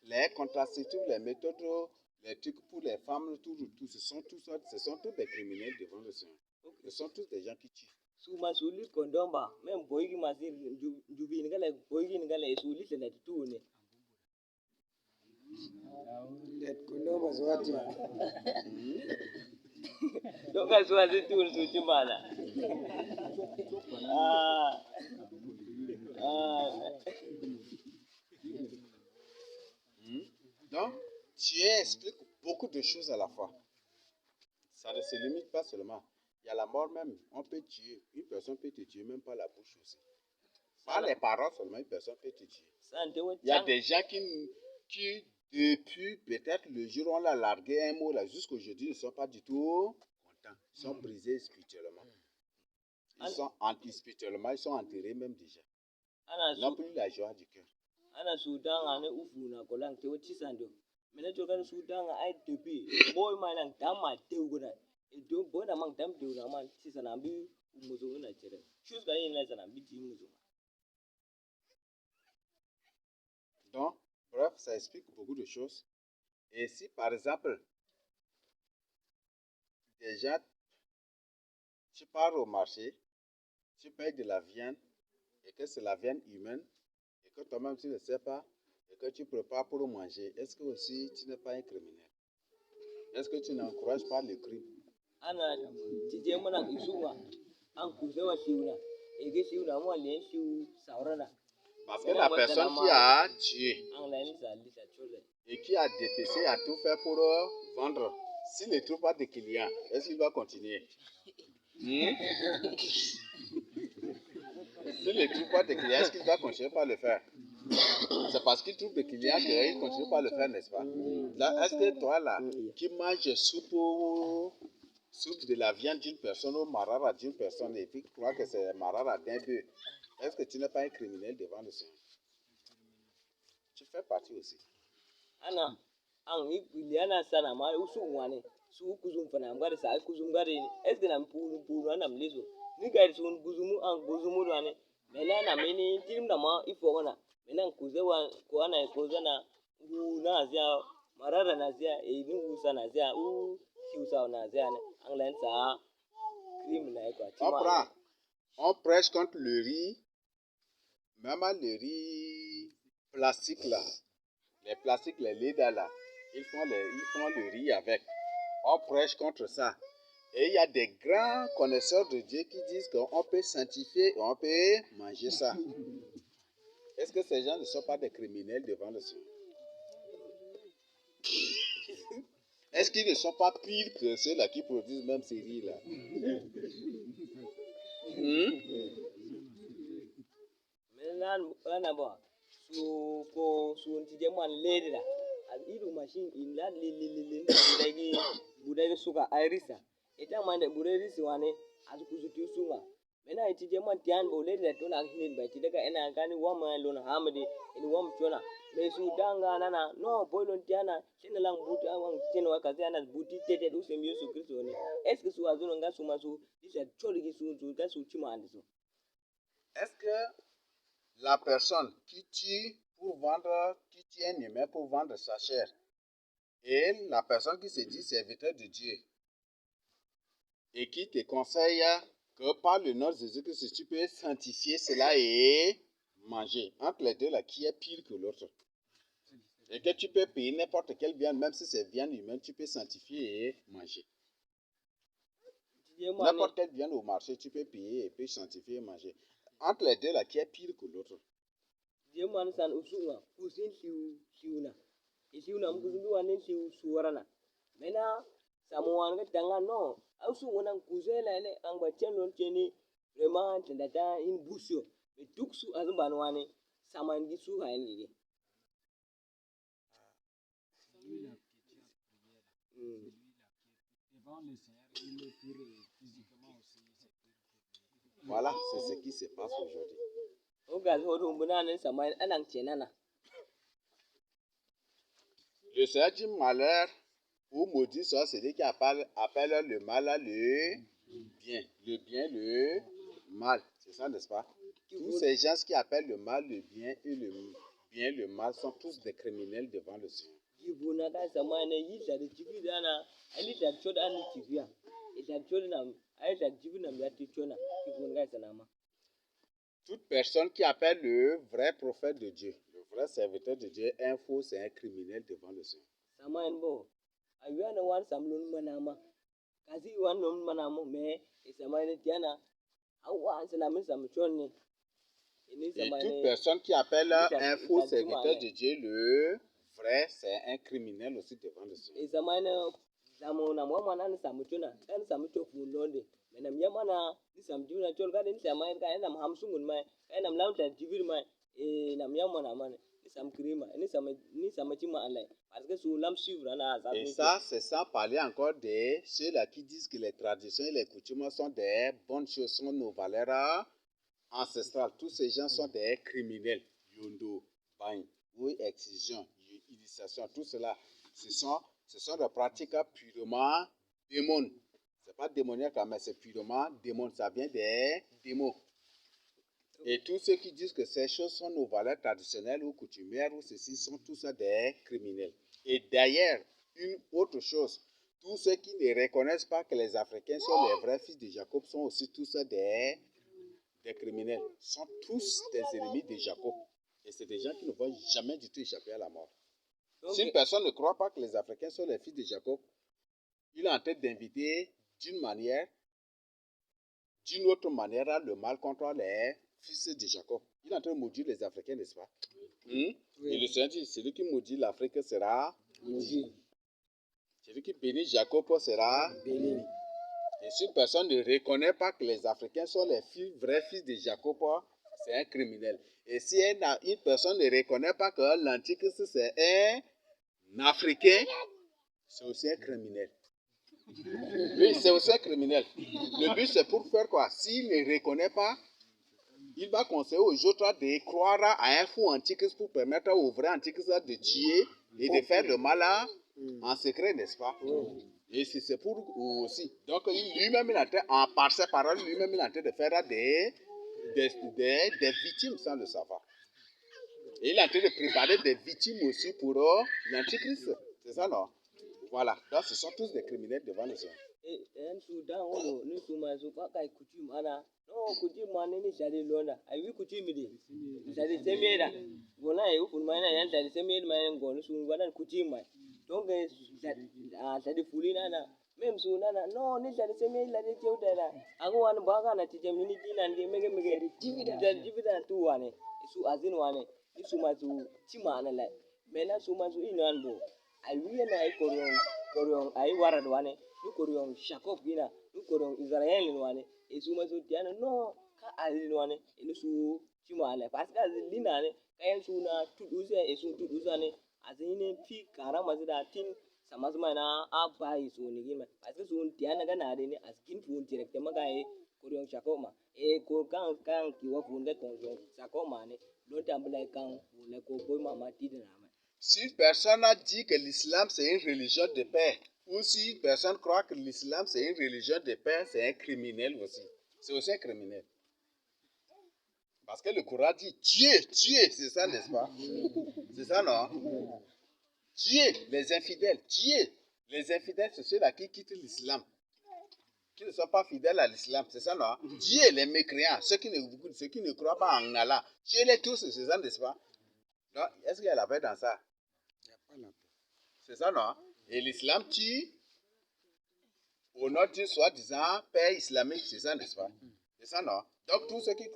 les contraceptifs, les méthodes, les trucs pour les femmes, tout, ce sont tous des criminels devant le Seigneur. Ce sont tous des gens qui tuent. Suma suli kondomba même boy ki masi jubi ni gala boy ki ni gala suli tena tu ne. Let kondoma zote. Doka swazi tu su chimala. Donc, Dieu explique beaucoup de choses à la fois. Ça ne se limite pas seulement. Il y a la mort même. On peut tuer. Une personne peut te tuer même par la bouche aussi. Par les paroles seulement, une personne peut te tuer. Il y a des gens qui depuis peut-être le jour où on l'a largué un mot là, jusqu'aujourd'hui, ne sont pas du tout contents. Ils sont brisés spirituellement. Spirituellement, ils sont enterrés même déjà. Ils n'ont plus la joie du cœur. Ana sudan ane ufu na kolang tewo chisando. Mena jokan sudan ai tepi. Boy manang dama teu guna. Do boy na mang dam teu na man chisana bi umuzo na chere. Chus ga yin na sana bi ti umuzo. Donc, bref, ça explique beaucoup de choses. Et si par exemple, déjà, tu pars au marché, tu payes de la viande, et que c'est la viande humaine, et que toi-même tu ne sais pas, et que tu prépares pour manger, est-ce que aussi tu n'es pas un criminel? Est-ce que tu n'encourages pas le crime? Ana tije mana isuma an kuzewa shiuna. Ege shiuna mo len shiu saurana. Parce que la personne qui a tué et qui a dépecé a tout fait pour vendre. S'il ne trouve pas de clients, est-ce qu'il va continuer? S'il ne trouve pas de clients, est-ce qu'il va continuer par le faire? C'est parce qu'il trouve des clients qu'il continue par le faire, n'est-ce pas? Là, est-ce que toi là, qui manges soupe de la viande d'une personne ou marara d'une personne et puis tu crois que c'est marara d'un bœuf, est-ce que tu n'es pas un criminel devant le Seigneur? Tu fais partie aussi. Ana an iliana sana ma usu wane su kuzum fana ngare sa kuzum ngare est ce na mpuru ana mlezo ni gari sun kuzumu an kuzumu wane mena na meni tirim na ma ifo wana mena kuzewa ko ana kozana na azia marara na azia e ni usa na azia siusa na azia ne an len sa crime na ko tima. On prêche contre le riz, même le riz plastique là, les plastiques, les lédas là, ils font le riz avec. On prêche contre ça. Et il y a des grands connaisseurs de Dieu qui disent qu'on peut sanctifier et on peut manger ça. Est-ce que ces gens ne sont pas des criminels devant le Seigneur? Est-ce qu'ils ne sont pas pires que ceux-là qui produisent même ces riz là? suun ti je man lady da idu machine in la li budagi suka irisa eta man de burerisi wane azu kuzuti sunga mena iti je man tian bo lady da tona hin ba ti daga ina gani wama lona hamade in wam chona me su danga nana no boylon tiana shin lang buti awang tin wa kazi ana buti tete du sem yesu kristo ne est ce que su azuno nga su masu disa chori gi su ga su chima andiso. Est-ce que la personne qui tue pour vendre, qui tue un humain pour vendre sa chair, et la personne qui se dit serviteur de Dieu, et qui te conseille que par le nom de Jésus-Christ, tu peux sanctifier cela et manger. Entre les deux, là, qui est pire que l'autre? Et que tu peux payer n'importe quelle viande, même si c'est viande humaine, tu peux sanctifier et manger. N'importe quelle viande au marché, tu peux payer et puis sanctifier et manger. Entre les deux, là, qui est pire que l'autre? Je man san usunga kusin siuna isiuna mkusundu wane suwarana mena samuwan ga tanga no ausu wana kuzela ne angba chenlon cheni vraiment tendata in busio me tuksu azban wane saman gi su hayen gi Devant le Seigneur, il est pur physiquement aussi. Voilà, c'est ce qui se passe aujourd'hui. Le Seigneur dit malheur ou maudit soit celui qui appelle le mal le bien. Le bien, le mal. C'est ça, n'est-ce pas? Tous ces gens qui appellent le mal le bien et le bien le mal sont tous des criminels devant le Seigneur. Toute personne qui appelle le vrai prophète de Dieu, le vrai serviteur de Dieu, un faux, c'est un criminel devant le Seigneur. Et toute personne qui appelle un faux serviteur de Dieu, le vrai, c'est un criminel aussi devant le Seigneur. Et ça, c'est sans parler encore de ceux-là qui disent que les traditions et les coutumes sont des bonnes choses, sont nos valeurs ancestrales. Tous ces gens sont des criminels. Yondo, Bain, oui, excision, initiation, tout cela, ce sont des pratiques purement démons. Ce n'est pas démoniaque, mais c'est purement démon. Ça vient des démons. Et tous ceux qui disent que ces choses sont nos valeurs traditionnelles ou coutumières ou ceci sont tous des criminels. Et d'ailleurs, une autre chose, tous ceux qui ne reconnaissent pas que les Africains sont les vrais fils de Jacob sont aussi tous des criminels. Sont tous des ennemis de Jacob. Et c'est des gens qui ne vont jamais du tout échapper à la mort. Si une personne ne croit pas que les Africains sont les fils de Jacob, il est en train d'inviter d'une autre manière le mal contre les fils de Jacob. Il est en train de maudire les Africains, n'est-ce pas? Oui. Et le Seigneur dit, celui qui maudit l'Afrique sera maudit. Celui qui bénit Jacob sera béni. Et si une personne ne reconnaît pas que les Africains sont les vrais fils de Jacob, c'est un criminel. Et si une personne ne reconnaît pas que l'Antichrist c'est un Africain, c'est aussi un criminel. Oui, c'est aussi un criminel. Le but c'est pour faire quoi? S'il ne reconnaît pas, il va conseiller aux autres de croire à un faux Antichrist pour permettre au vrai Antichrist de tuer et de faire le mal en secret, n'est-ce pas? Et c'est pour aussi. Donc lui-même, il est en train, par ses paroles, lui-même, il est en train de faire des victimes sans le savoir. Et il est en train de préparer des victimes aussi pour l'Antichrist. C'est ça, non? Voilà. Donc ce sont tous des criminels devant le Seigneur. Donc, ça dit fouli nana, même si nana, non, ni ça dit c'est mieux, il a dit tu es là. Agouan baga na tijam ni nandi mege divida tu wane, su azin wane, ni sumazu tima na la, mena sumazu inanbo. Ai wiye na ai koryon ai warad wane, ni koryon Jacob gina, ni koryon Israel wane, e sumazu tiana no ka alinwane inu su chimane parce que alinane kayan suna tuduze esu tuduzane azine pi karama zida tin samazma na abai su ni gima parce que sun tiana gana de ni askin fun directement gae kurion chakoma e ko kan ki wa fun ga kon chakoma ne don tambla kan fun ko boy mama tidina. Si une personne a dit que l'islam c'est une religion de paix, ou si une personne croit que l'islam c'est une religion de paix, c'est un criminel aussi. C'est aussi un criminel. Parce que le Coran dit tuer, c'est ça, n'est-ce pas? C'est ça, non? Tuer les infidèles, tuer. Les infidèles, c'est ceux-là qui quittent l'islam, qui ne sont pas fidèles à l'islam, c'est ça, non? Tuer les mécréants, ceux qui ne croient pas en Allah, tuez-les tous, c'est ça, n'est-ce pas? Non? Est-ce qu'il y a la paix dans ça? C'est ça, non? Et l'islam tue au nom d'une soi-disant paix islamique, c'est ça, n'est-ce pas? C'est ça, non? Donc, tous ceux qui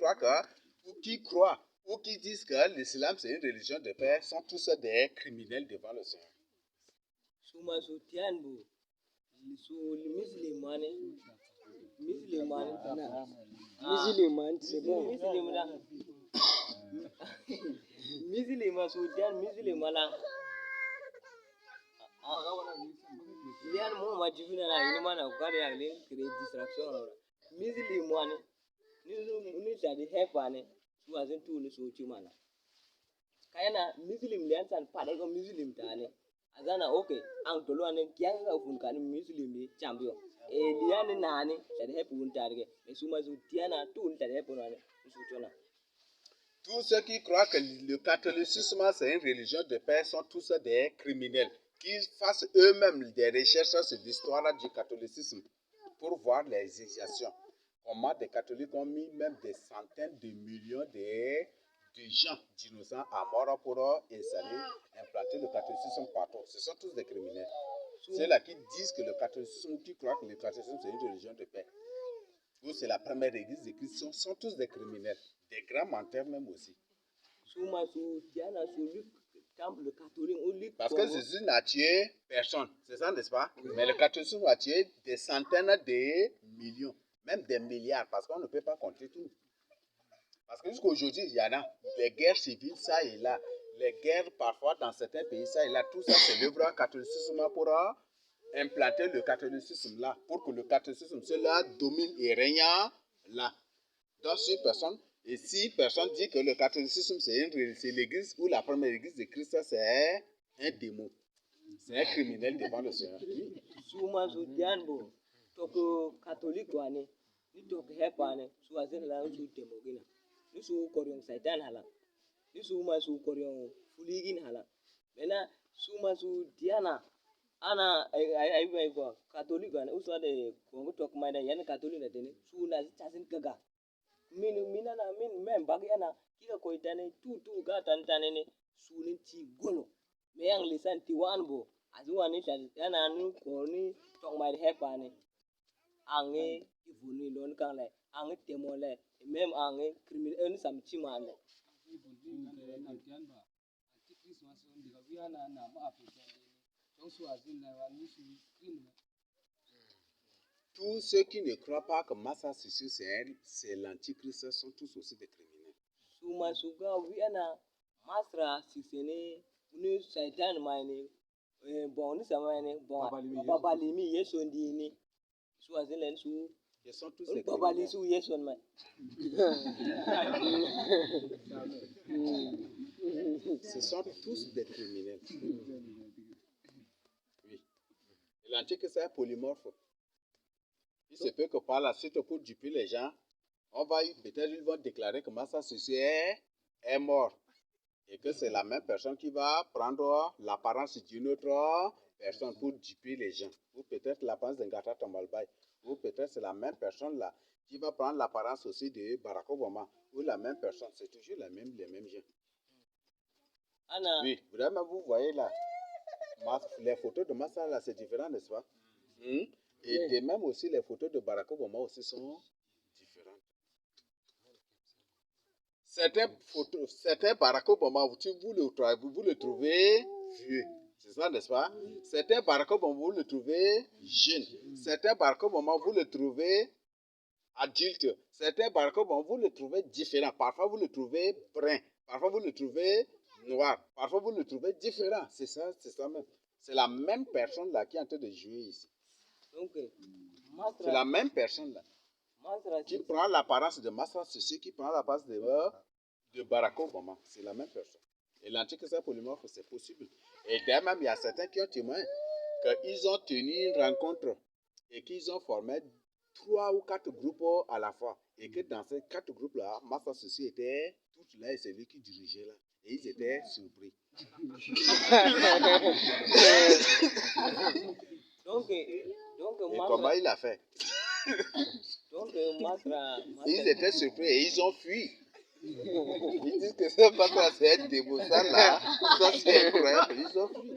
croient ou qui disent que l'islam c'est une religion de paix sont tous des criminels devant le Seigneur. Suma su tianbu su musulmane Musulman, c'est bon. musulman su tian musulmana lian mo ma jibina na ini mana kwari ya len create distraction musulmane ni jadi hepane su azin tu ni su chimana kayana muslim lian san pade ko muslim tane azana okay ang tolo ane kyang ga fun kan muslim ni champion e lian nani jadi hepun targe e su ma su tiana tu ni jadi hepun ane su chona. Tous ceux qui croient que le catholicisme c'est une religion de paix sont tous des criminels. Qu'ils fassent eux-mêmes des recherches sur l'histoire du catholicisme pour voir les initiations. Comment des catholiques ont mis même des centaines de millions de gens d'innocents à mort pour installer, implanter le catholicisme partout. Ce sont tous des criminels. Ceux-là qui disent que le catholicisme, ou qui croient que le catholicisme c'est une religion de paix, ou c'est la première église de Christ, sont tous des criminels. Des grands menteurs même aussi. Parce que Jésus n'a tué personne, c'est ça, n'est-ce pas? Mais le catholicisme a tué des centaines de millions, même des milliards, parce qu'on ne peut pas compter tout. Parce que jusqu'aujourd'hui, il y en a des guerres civiles, ça et là, les guerres parfois dans certains pays, ça et là, tout ça c'est l'œuvre catholicisme pour implanter le catholicisme là, pour que le catholicisme cela domine et règne là. Donc si personne dit que le catholicisme c'est l'église ou la première église de Christ, c'est un démon. C'est un criminel devant le Seigneur. Suma su dianbo toko catholique wane ni toko hepane su azin la su demogina ni su koryon satan hala ni su ma su koryon fuligin hala mena suma su diana ana ai ko catholique wane usu de ko tok mai da yan catholique da tene su na chasin gaga min men bagyana kika ko itane tu ga tantane ne sunin ti golo me yang lisan ti wanbo azuani yana nu ko ni tok mai hepane ange ivuni don kan le ange temole même ange criminel sam chimane Tous ceux qui ne croient pas que Massa Sissi c'est l'antichrist sont tous aussi des criminels. Suma suga wiana masra sisene ni satan mine bon ni samane bon babalimi yeso ndini su azelen su Ils sont tous des babali criminels. su yeso man Ce sont tous des criminels. Oui. Et l'antichrist est polymorphe. Il se peut que par la suite, pour duper les gens, peut-être ils vont déclarer que Massa Sissi est mort. Et que c'est la même personne qui va prendre l'apparence d'une autre personne pour duper les gens. Ou peut-être l'apparence d'Ngata Tambalbaye. Ou peut-être c'est la même personne là qui va prendre l'apparence aussi de Barack Obama. Ou la même personne. C'est toujours les mêmes gens. ana Oui, vraiment, vous voyez là, les photos de Massa là, c'est différent, n'est-ce pas? Et de même aussi, les photos de Barack Obama aussi sont différentes. Certains Barack Obama, vous le trouvez vieux. C'est ça, n'est-ce pas? Certains Barack Obama, vous le trouvez jeune. Certains Barack Obama, vous le trouvez adulte. Certains barcodes, bon, vous le trouvez différent. Parfois, vous le trouvez brun. Parfois, vous le trouvez noir. Parfois, vous le trouvez différent. C'est ça même. C'est la même personne là qui est en train de jouer ici. Donc, C'est la même personne là. Masra Qui prend l'apparence de Masra Sissi, qui prend l'apparence de Barack Obama. C'est la même personne. Et l'antichrist polymorphe, c'est possible. Et d'ailleurs, même, il y a certains qui ont témoigné qu'ils ont tenu une rencontre et qu'ils ont formé 3 ou 4 groupes à la fois. Et que dans ces 4 groupes-là, Masra Sissi était tout là et c'est lui qui dirigeait là. Et ils étaient surpris. donc Et Masra, comment il a fait? donc Masra, Ils étaient surpris et ils ont fui. Ils disent que c'est pas ça, c'est un démon. Ça là, ça c'est incroyable. Ils ont fui.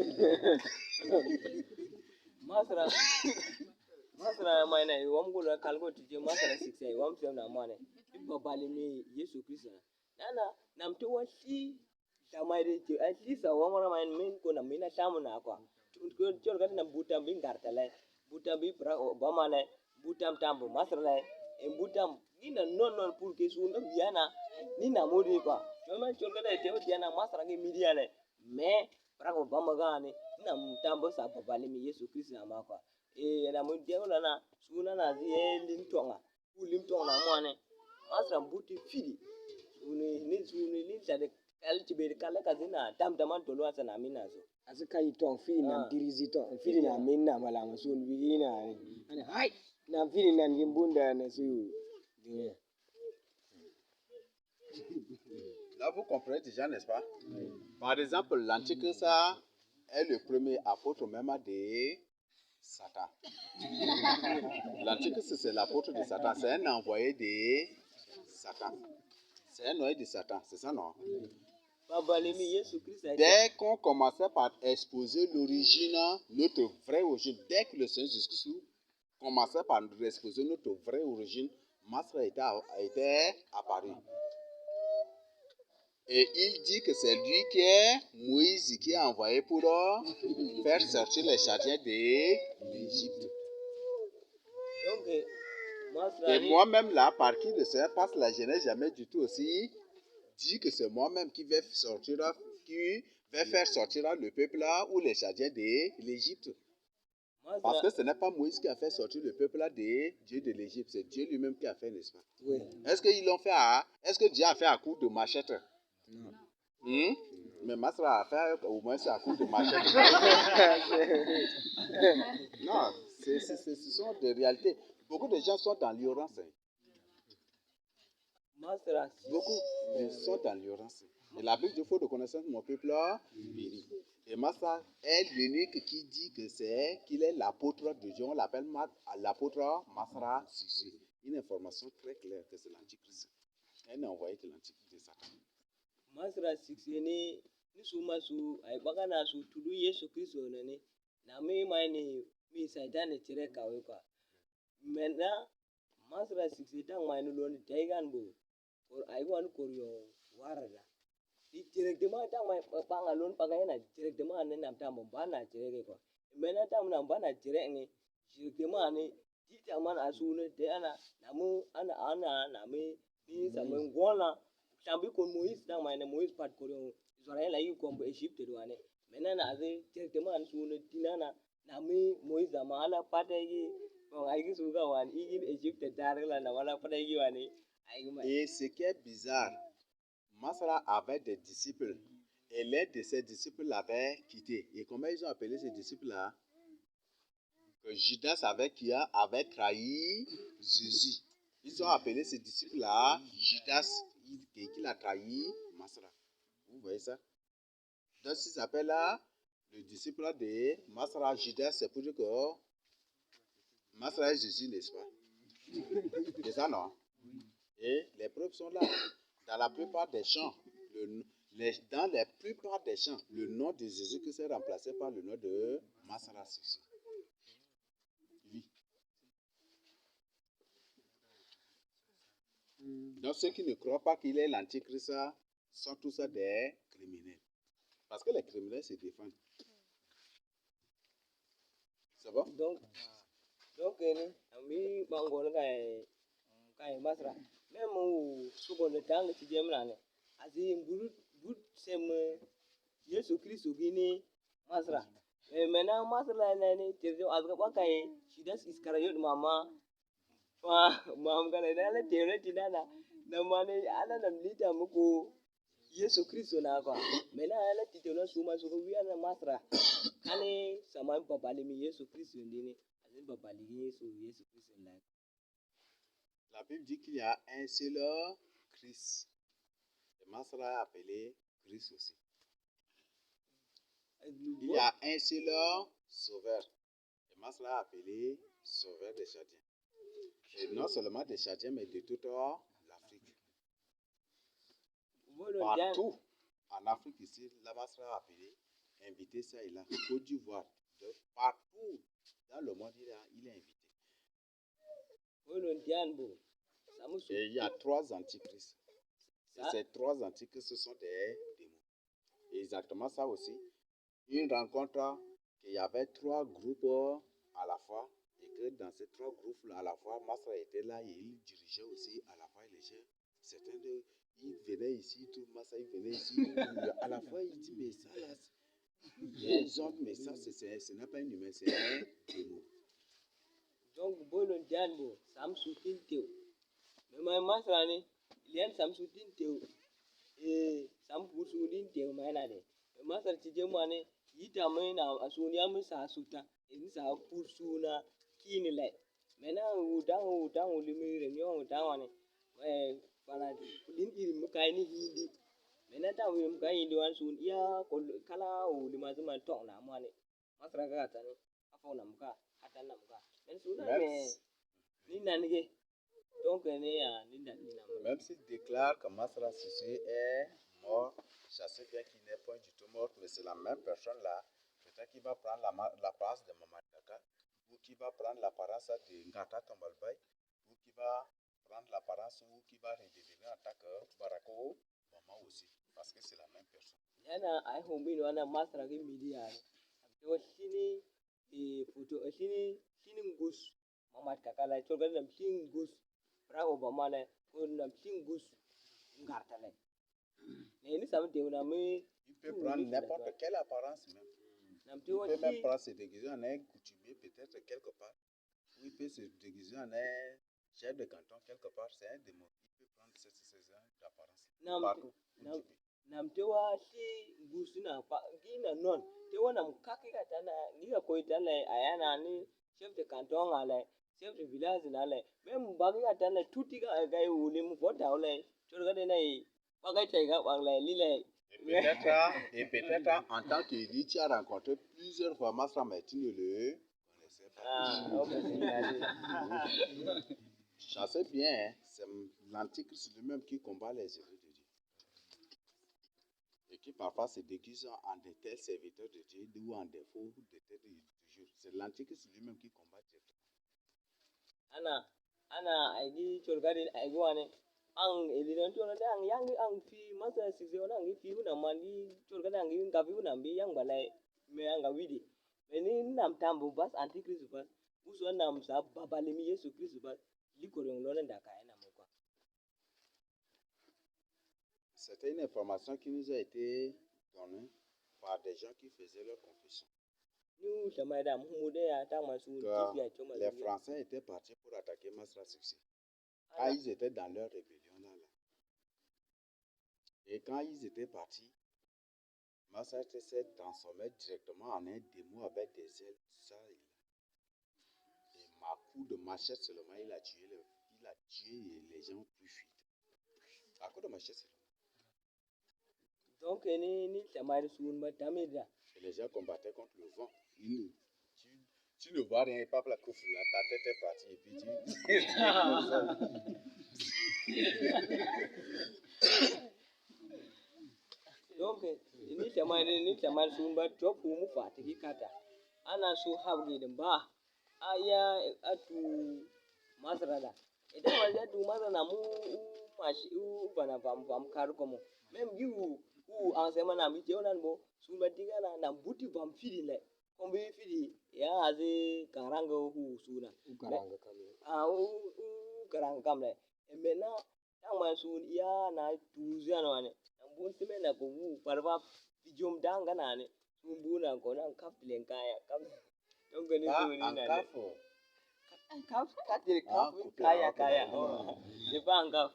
Masra mana iwam gula kalgo tije Masra 6 iwam sem na mane ibba balimi Yesu Kristo nana namti wasi tamai de at least awamara main min ko na mina tamu na kwa ko chol kan na butam bin gartale butam bi pra Obama le butam tambo Masra le e butam ina non pour que sunda biana ni na modi kwa choma chol kan te diana Masra ke media le mais pra Obama gani na mtambo sa balimi Yesu Kristo na makwa na mo dia na suna na zi limtonga limtonga mwane Masra buti fidi suni tade kalti be kala kazina tamtaman tolo asana mina so Asika itong fi na dirizi tong fi na minna malama sun bi ina ani hai na fi na ngimbunda na su. Là, vous comprenez déjà, n'est-ce pas? Par exemple, l'Antichrist est le premier apôtre même de Satan. L'Antichrist, c'est l'apôtre de Satan. C'est un envoyé de Satan. C'est un envoyé de Satan, c'est ça, non? Dès qu'on commençait par exposer l'origine, notre vraie origine, dès que le Seigneur Jésus commençait par nous exposer notre vraie origine, Masra était apparu. Et il dit que c'est lui qui est Moïse qui est envoyé pour faire sortir les Chadiens de l'Égypte. Et moi-même là, par qui le Seigneur passe là, je n'ai jamais du tout aussi dit que c'est moi-même qui vais faire sortir le peuple là ou les Chadiens de l'Égypte. Parce que ce n'est pas Moïse qui a fait sortir le peuple là de Dieu de l'Égypte, c'est Dieu lui-même qui a fait, n'est-ce pas? Oui. Est-ce que Dieu a fait à coup de machette? Non. Mais Masra a fait au moins à coup de machette. Non, ce sont des réalités. Beaucoup de gens sont dans l'ignorance. Beaucoup sont dans l'ignorance. Et la Bible, il faut de connaissance, mon peuple là, périt. Et Masra est l'unique qui dit qu'il est l'apôtre de Dieu. On l'appelle l'apôtre Masra Sissi. Une information très claire que c'est l'Antichrist. Elle est envoyée de l'Antichrist de Satan. Masra 6 ni suma su ai bagana su tudu Yesu Kristo ne na me mai ni mi Satan tire kawe kwa mena Masra 6 tang mai no lon taigan bo or ai wan koryo warada di directement tang mai panga lon pagai na directement ne nam tam bana tire kwa mena tam nam bana tire ni directement ni di taman asune te ana namu ana na me ni samen gola tambi kon Moïse dans ma Moïse pas ko Israël ayi ko Égypte do ane mena na ase directement an sunu tinana na mi Moïse ma ala pata yi bon ayi su ga wan yi Égypte dar la na wala pata yi wani et ce qui est bizarre, Masra avait des disciples et l'un de ses disciples l'avait quitté. Et comment ils ont appelé ces disciples-là? Que Judas avait trahi Jésus. Ils ont appelé ces disciples-là Judas qui l'a trahi Masra. Vous voyez ça? Donc, s'ils s'appellent là, le disciple de Masra Judas, c'est pour dire que Masra est Jésus, n'est-ce pas? C'est ça, non? Et les preuves sont là. Dans la plupart des chants, le nom de Jésus qui s'est remplacé par le nom de Masra Sissi. Oui. Donc ceux qui ne croient pas qu'il est l'antichrist sont tous des criminels. Parce que les criminels se défendent. C'est bon? Donc ami bangol ga kai masra même au seconde temps ti dem nane asi but sem Yesu Kristo gini masra mena masra ne tirjo azga ba kai Judas Iscariot mama mam kana dala tere tinana na mane ala na mlita muko Yesu Kristo na kwa mena ala titelo suma so wiya na masra kani sama babali mi Yesu Kristo ndini asi babali Yesu Kristo na. La Bible dit qu'il y a un seul Christ. Le Masra est appelé Christ aussi. Il y a un seul sauveur. Le Masra est appelé sauveur des chrétiens. Et non seulement des chrétiens, mais de toute l'Afrique. Partout en Afrique ici, la Masra est appelé, invité ça et là. Côte d'Ivoire, partout dans le monde, il est invité. Et il y a 3 antichrists. Et ces 3 antichrists, ce sont des démons. Et exactement ça aussi. Une rencontre qu'il y avait 3 groupes à la fois. Et que dans ces 3 groupes à la fois, Masra était là et il dirigeait aussi à la fois les gens. Certains d'eux, ils venaient ici, tout Masra, il venait ici. À la fois, il dit, mais ça là, les autres, mais ça, ce n'est pas un humain, c'est un démon. Donc, bolon janbo, samsutin teo. Mais ma masra ni, lian samsutin teo. Sampusudin teo mainade. Mais masra tijemane, yita maina asunia misa suta, insa pusuna kinile. Mena udang ulimire nyo udangwane. Para lindi mukaini hindi. Mena ta mukaini hindi wan sun ya kala ulimazuma tong na mwane. Masra gata ni, afona muka, hatana muka. Même s'il déclare que Masra Sissé est mort, je sais bien qu'il n'est pas du tout mort, mais c'est la même personne-là, peut-être qu'il va prendre la place de Maman Daka, ou qui va prendre l'apparence de Ngata Tombalbay, ou qui va prendre l'apparence ou qui va redevenir en tant que Barako Maman aussi, parce que c'est la même personne. Yana ai hombi no ana Masra ki media. To sini photo sini ngus Mamat kakala to ga nam sini ngus pra Obama le ko nam sini ngus ngarta le. Ni sam te na me il peut prendre n'importe quelle apparence même. Il peut même prendre se déguiser en un coutumier peut-être quelque part. Ou il peut se déguiser en un chef de canton quelque part. C'est un démon. Il peut prendre ces apparences partout. Nam tewa si ngus na pa gina non tewa nam kaki katana ni ga koitale ayana ni chef de canton ale chef de village ale même bagi katana tuti ga ga ulim vota ole chorga de nai bagai taiga bangle lile. Et peut-être en tant qu'élu, tu as rencontré plusieurs fois Masra, mais tu ne le connaissais pas. Je sais bien, hein, c'est l'antichrist lui-même qui combat les élus de Dieu. Et qui parfois se déguise en de tels serviteurs de Dieu ou en des faux de tels de Dieu. C'est l'antichrist lui-même qui combat Dieu. Ana aidi chorga de aigwane. Ang elidan chorga de ang yang ang fi Masra Sissé ona ang fi una mali chorga de ang ngafi una bi yang balai me ang gawidi. Meni nam tambu bas antichrist bas. Uso nam sa babalimi Yesu Christ bas. Likorong lona ndaka ena mokwa. C'était une information qui nous a été donnée par des gens qui faisaient leur confession. Que les Français étaient partis pour attaquer Masra Sissé. Quand ils étaient dans leur rébellion là. Et quand ils étaient partis, Masra s'est transformé directement en un démon avec des ailes, tout ça. Et ma coup de machette seulement, il a tué les gens plus vite. À coup de machette seulement. Donc, et les gens combattaient contre le vent. Tu ne vois rien, pas la couffe là, ta tête est partie et puis Donc, ini chamar sumba top umu fatiki kata. Ana so habgi demba. Aya atu masrada. Ida waja tu masrada mu mashi bana pam karu komo. Même you ansema na mi teonan bo sumba tingana na buti bam fidi le. Kombi fidi ya aze karanga suna. Karanga kamle. Karanga kamle. Et maintenant, quand moi, il y a 12 ans, un bon semaine à vous, par exemple, Pijom Danganane, un bon encore, un cap lenkaya, donc Pas en CAF. un cap, Coupé, kaya, ok. c'est pas un cap.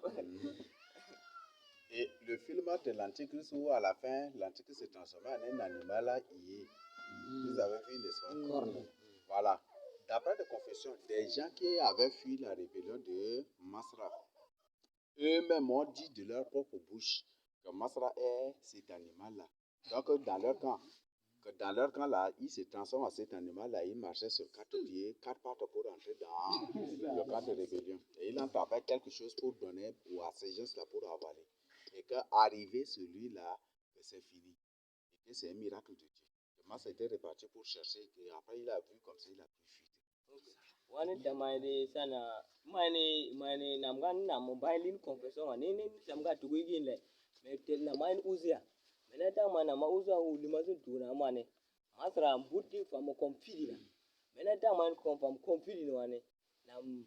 Et le film de l'Antichrist où à la fin, l'Antichrist s'est transformé en un animal là, vous avez vu, n'est-ce pas? Voilà. D'après les confessions, des gens qui avaient fui la rébellion de Masra, eux-mêmes ont dit de leur propre bouche que Masra est cet animal-là. Donc, dans leur camp là, ils se transforment en cet animal-là, ils marchaient sur 4 pieds, 4 pattes pour entrer dans le camp de rébellion. Et ils entrent avec quelque chose pour donner à ces gens-là pour avaler. Et qu'arrivé celui-là, c'est fini. Et que c'est un miracle de Dieu. Le masque était reparti pour chercher, et après il a vu comme ça, il a pu fuiter. Wani tamani sana mani namgan na mobile confession ni samga tugigin le me tel na mine uzia mena ta mana ma uzia u limazu tuna mane masra buti fa mo confidina mena ta man confirm confidina wane nam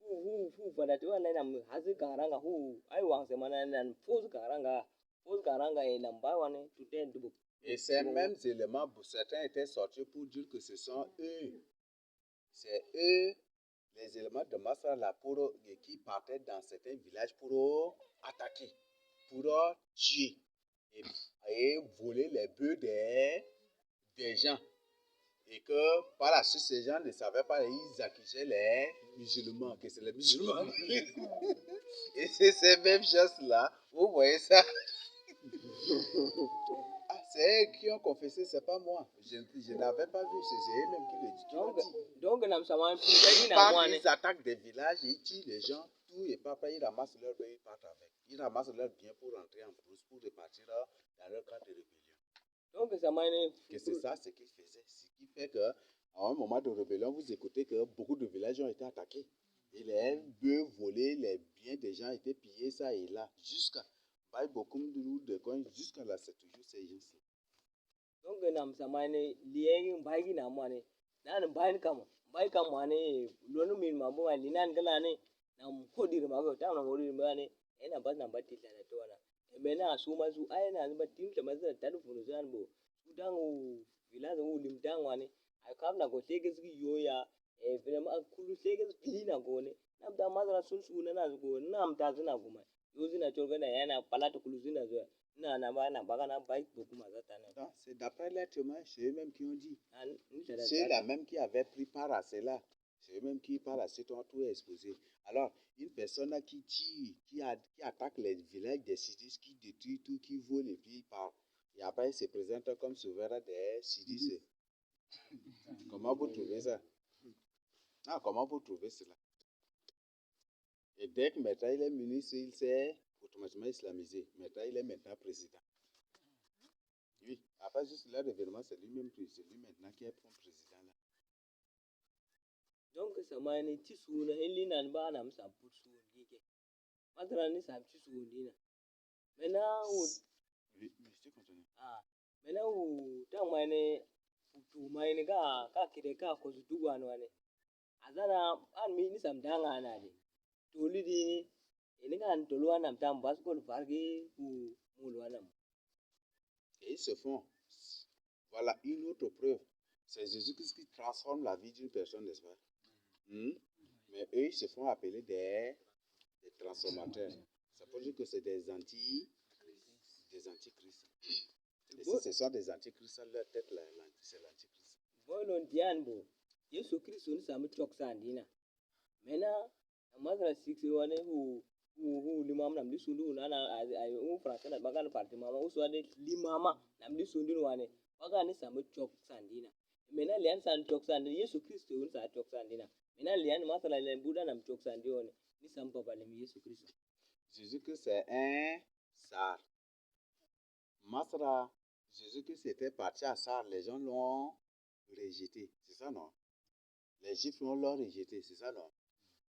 hu fada to na nam hazu karanga hu ai wang se mana nan fozu karanga e namba wane to ten dubu. Et ces mêmes éléments, certains étaient sortis pour dire que ce sont eux. C'est eux, les éléments de Masra là, qui partaient dans certains villages pour attaquer, pour tuer et voler les bœufs des gens. Et que par la suite, ces gens ne savaient pas, ils accusaient les musulmans, que c'est les musulmans. Et c'est ces mêmes choses-là, vous voyez ça? C'est eux qui ont confessé, c'est pas moi. Je n'avais pas vu, c'est eux-mêmes qui le disent. Donc, Quand ils attaquent des villages, ils tuent les gens, tout, et après ils ramassent leurs biens, ils partent avec. Ils ramassent leurs biens pour rentrer en brousse, pour repartir dans leur camp de rébellion. Donc, ça m'a que c'est ça ce qu'ils faisaient. Ce qui fait qu'à un moment de rébellion, vous écoutez que beaucoup de villages ont été attaqués. Et les bœufs volés, les biens des gens étaient pillés, ça et là, jusqu'à jusqu'à là, c'est toujours ces gens-ci. Donc, nam samane liye baigi na mane nan bain kam mane lonu min mabu ali nan gala ne nam hodir mabu ta na hodir mane ena bas na batti la to na e mena suma su ai na batti ta mazan ta furu zan bo dangu vilaza u lim dangwane ai kam na go tege ski yoya e vrema kulu tege ski na go ne nam da mazara sun su na go nam ta zina go mai yozi na chorga na yana palata kulu zina zo C'est d'après l'être humain, c'est eux-mêmes qui ont dit. C'est la même qui avait pris part à cela. C'est eux-mêmes qui par la suite ont tout exposé. Alors, une personne qui tue, qui attaque les villages des Sidis, qui détruit tout, qui vole et puis il part. Et après, il se présente comme sauveur des Sidis. Comment vous trouvez ça? Comment vous trouvez cela? Et dès que maintenant il est ministre, il s'est automatiquement islamisé. Maintenant, il est maintenant président. Oui, après juste leur événement, c'est lui-même maintenant qui est président là. Donc, ça m'a été sous une nan ba nam sa put sous une madra ni sa put sous une maintenant Oui, je continue. maintenant ta mane tu mane ka kide ka ko su duwa no ne azana an mi ni sam danga na de to lidi ni kan to lo nam tam bas ko fargi ou mulwanam. Et ils se font. Voilà une autre preuve. C'est Jésus-Christ qui transforme la vie d'une personne, n'est-ce pas? Mais eux, ils se font appeler des transformateurs. Ça veut dire que c'est des antichrist. Et si ce sont des antichrists, leur tête, c'est l'antichrist. Bon, dianbo, Yesu Christ on samu chok sandina. Mena, amazra 6 wane hu limam nam disundu na ay France na bagan parti mama uswade limama nam disundu wane bagan samu chok sandina. Mena lian san chok sandina Yesu Christ on sa chok sandina. Mena lian masala le Buddha nam chok sandina ni sam papa le Yesu Christ. Jésus-Christ c'est un sar. Masra, Jésus-Christ était parti à Sar, les gens l'ont rejeté, c'est ça non? Les Juifs l'ont rejeté, c'est ça non?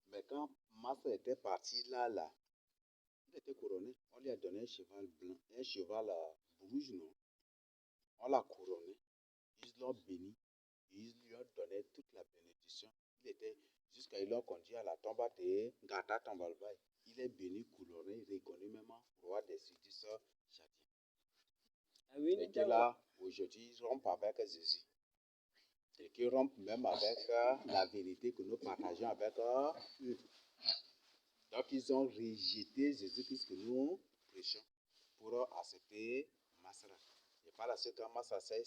Mais quand Masra était parti là, il était couronné. On lui a donné un cheval blanc, un cheval rouge, non? On l'a couronné, ils l'ont béni, ils lui ont donné toute la bénédiction. Il était jusqu'à ils l'ont conduit à la tombe de Gata Tambalbaï. il est béni, couronné, reconnu même roi des sudistes chrétiens. Et que là, aujourd'hui, ils rompent avec Jésus. Et qu'ils rompent même avec la vérité que nous partageons avec eux. Donc, ils ont rejeté Jésus-Christ que nous prêchons pour accepter Masra. Et par la suite, quand Masra s'est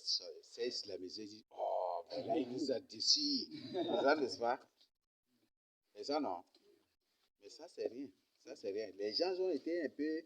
islamisé, il dit, oh, mais là, il nous a déçus. C'est ça, n'est-ce pas? Mais ça, non. Mais ça, c'est rien. Ça, c'est rien. Les gens ont été un peu